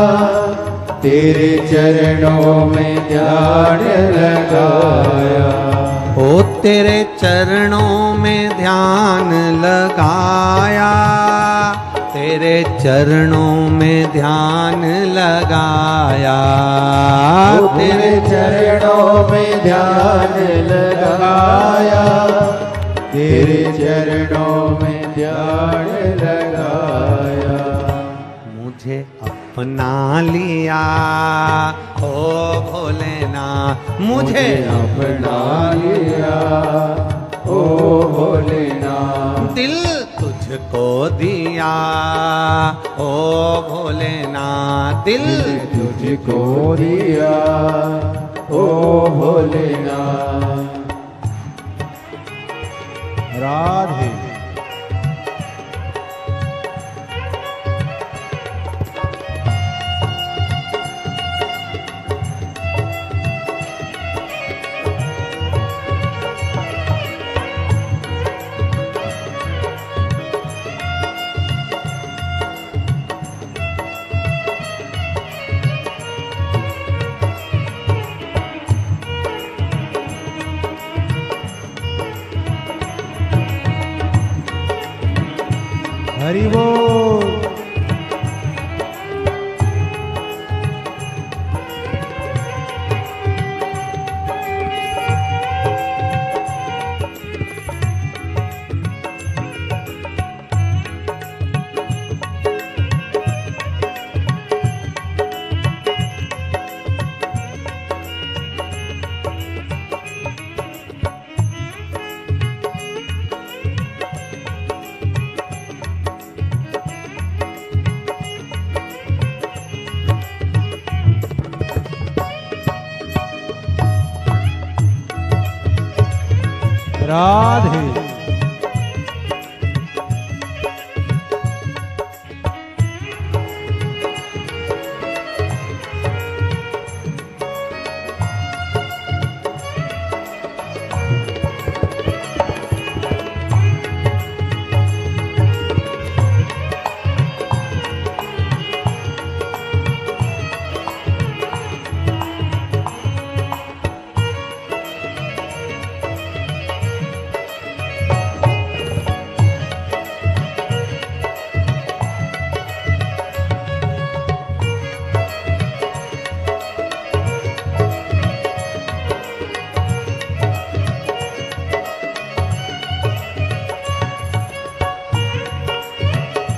तेरे चरणों में ध्यान लगाया। ओ तेरे चरणों में ध्यान लगाया, तेरे चरणों में ध्यान लगाया, तेरे चरणों में ध्यान लगाया, तेरे चरणों में ध्यान लगाया। मुझे अपना लिया ओ भोलेनाथ, मुझे अपना लिया ओ भोलेनाथ। दिल तुझको दिया ओ भोलेनाथ, दिल तुझको दिया ओ भोलेनाथ। राधे हरि बोल। राधे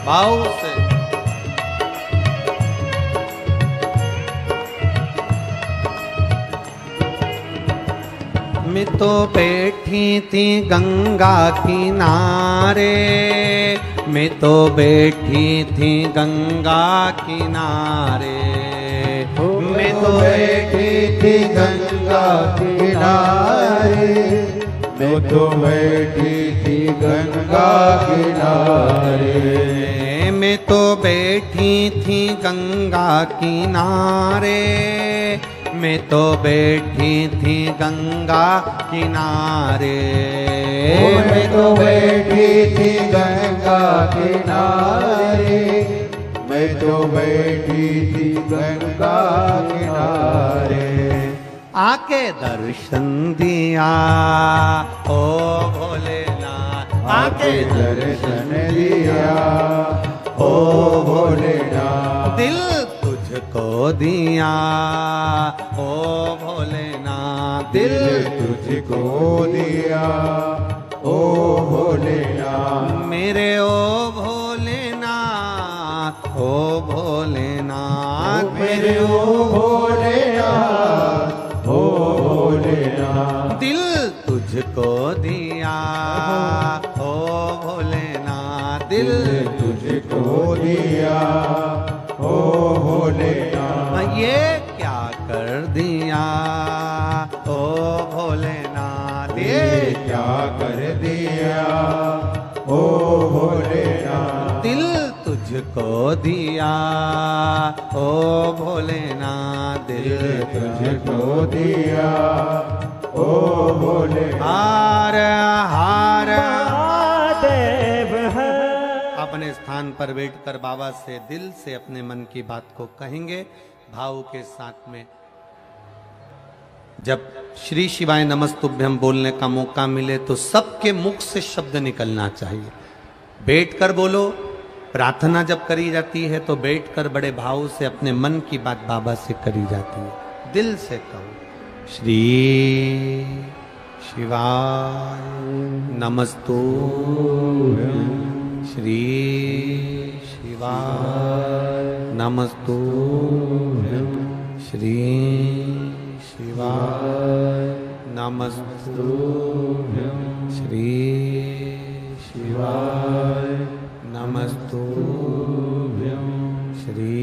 भाव से मैं तो बैठी थी गंगा किनारे, मैं तो बैठी थी गंगा किनारे, मैं तो बैठी थी गंगा किनारे, मैं तो बैठी थी गंगा किनारे, मैं तो बैठी थी गंगा किनारे, मैं तो बैठी थी गंगा किनारे, मैं तो बैठी थी गंगा किनारे, मैं तो बैठी थी गंगा किनारे, आके दर्शन दिया ओ भोलेनाथ, आके दर्शन दिया ओ भोलेनाथ, दिल तुझको दिया ओ भोलेनाथ, दिल तुझको दिया ओ भोलेनाथ, मेरे ओ भोलेनाथ, ओ भोलेनाथ, मेरे ओ भोलेनाथ, ओ भोलेनाथ, दिल तुझको दिया ओ भोलेनाथ, दिल तुझको दिया ओ भोलेनाथ, ये क्या कर दिया ओ भोलेनाथ, ये क्या कर दिया ओ भोलेनाथ, दिल तुझको दिया ओ भोलेनाथ, दिल तुझको दिया ओ भोलेनाथ, हार हार देव है। अपने स्थान पर बैठकर बाबा से दिल से अपने मन की बात को कहेंगे भाव के साथ में। जब श्री शिवाय नमस्तुभ्यम बोलने का मौका मिले तो सबके मुख से शब्द निकलना चाहिए। बैठकर बोलो, प्रार्थना जब करी जाती है तो बैठकर बड़े भाव से अपने मन की बात बाबा से करी जाती है। दिल से कहो, श्री शिवाय नमस्तुभ्यम, श्री शिवाय नमस्तुभ्यम, श्री शिवाय नमस्तुभ्यम, श्री शिवाय नमस्तुभ्यम, श्री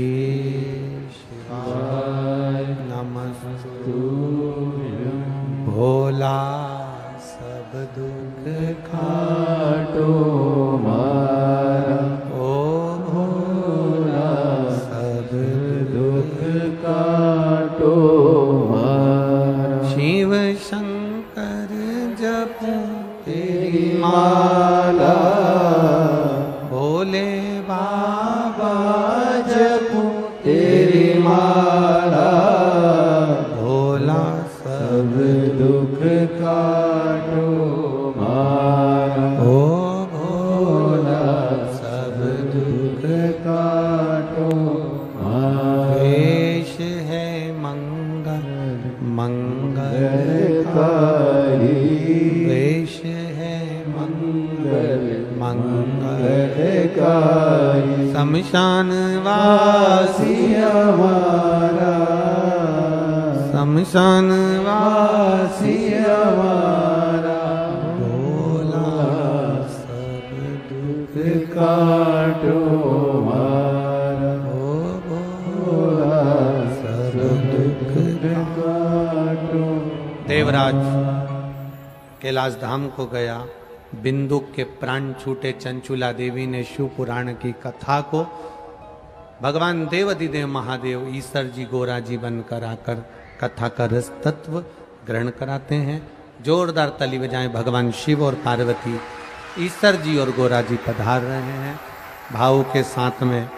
शिवाय नमस्तुभ्यम, भोला सब दुख काटो मारा, ओ भोला सब दुख काटो मारा, शिव शंकर जप तेरी माला, भोले बाबा जपू तेरी माला, भोला सब दुख काटो मारा, ओ भोला सब दुख काटो मारा, वेश है मंगल मंगलकारी, वेश है मंगल मंगलकारी, शमशान वासी हमारा, शमशान वासी हमारा, भोला सब दुख काटो मारा, ओ भोला सब दुख काटो। देवराज कैलाश धाम को गया। बिंदु के प्राण छूटे, चंचुला देवी ने शिव पुराण की कथा को भगवान देवाधिदेव महादेव ईश्वर जी गोरा जी बनकर आकर कथा का रस तत्व ग्रहण कराते हैं। जोरदार ताली बजाएं, भगवान शिव और पार्वती ईश्वर जी और गोरा जी पधार रहे हैं। भाव के साथ में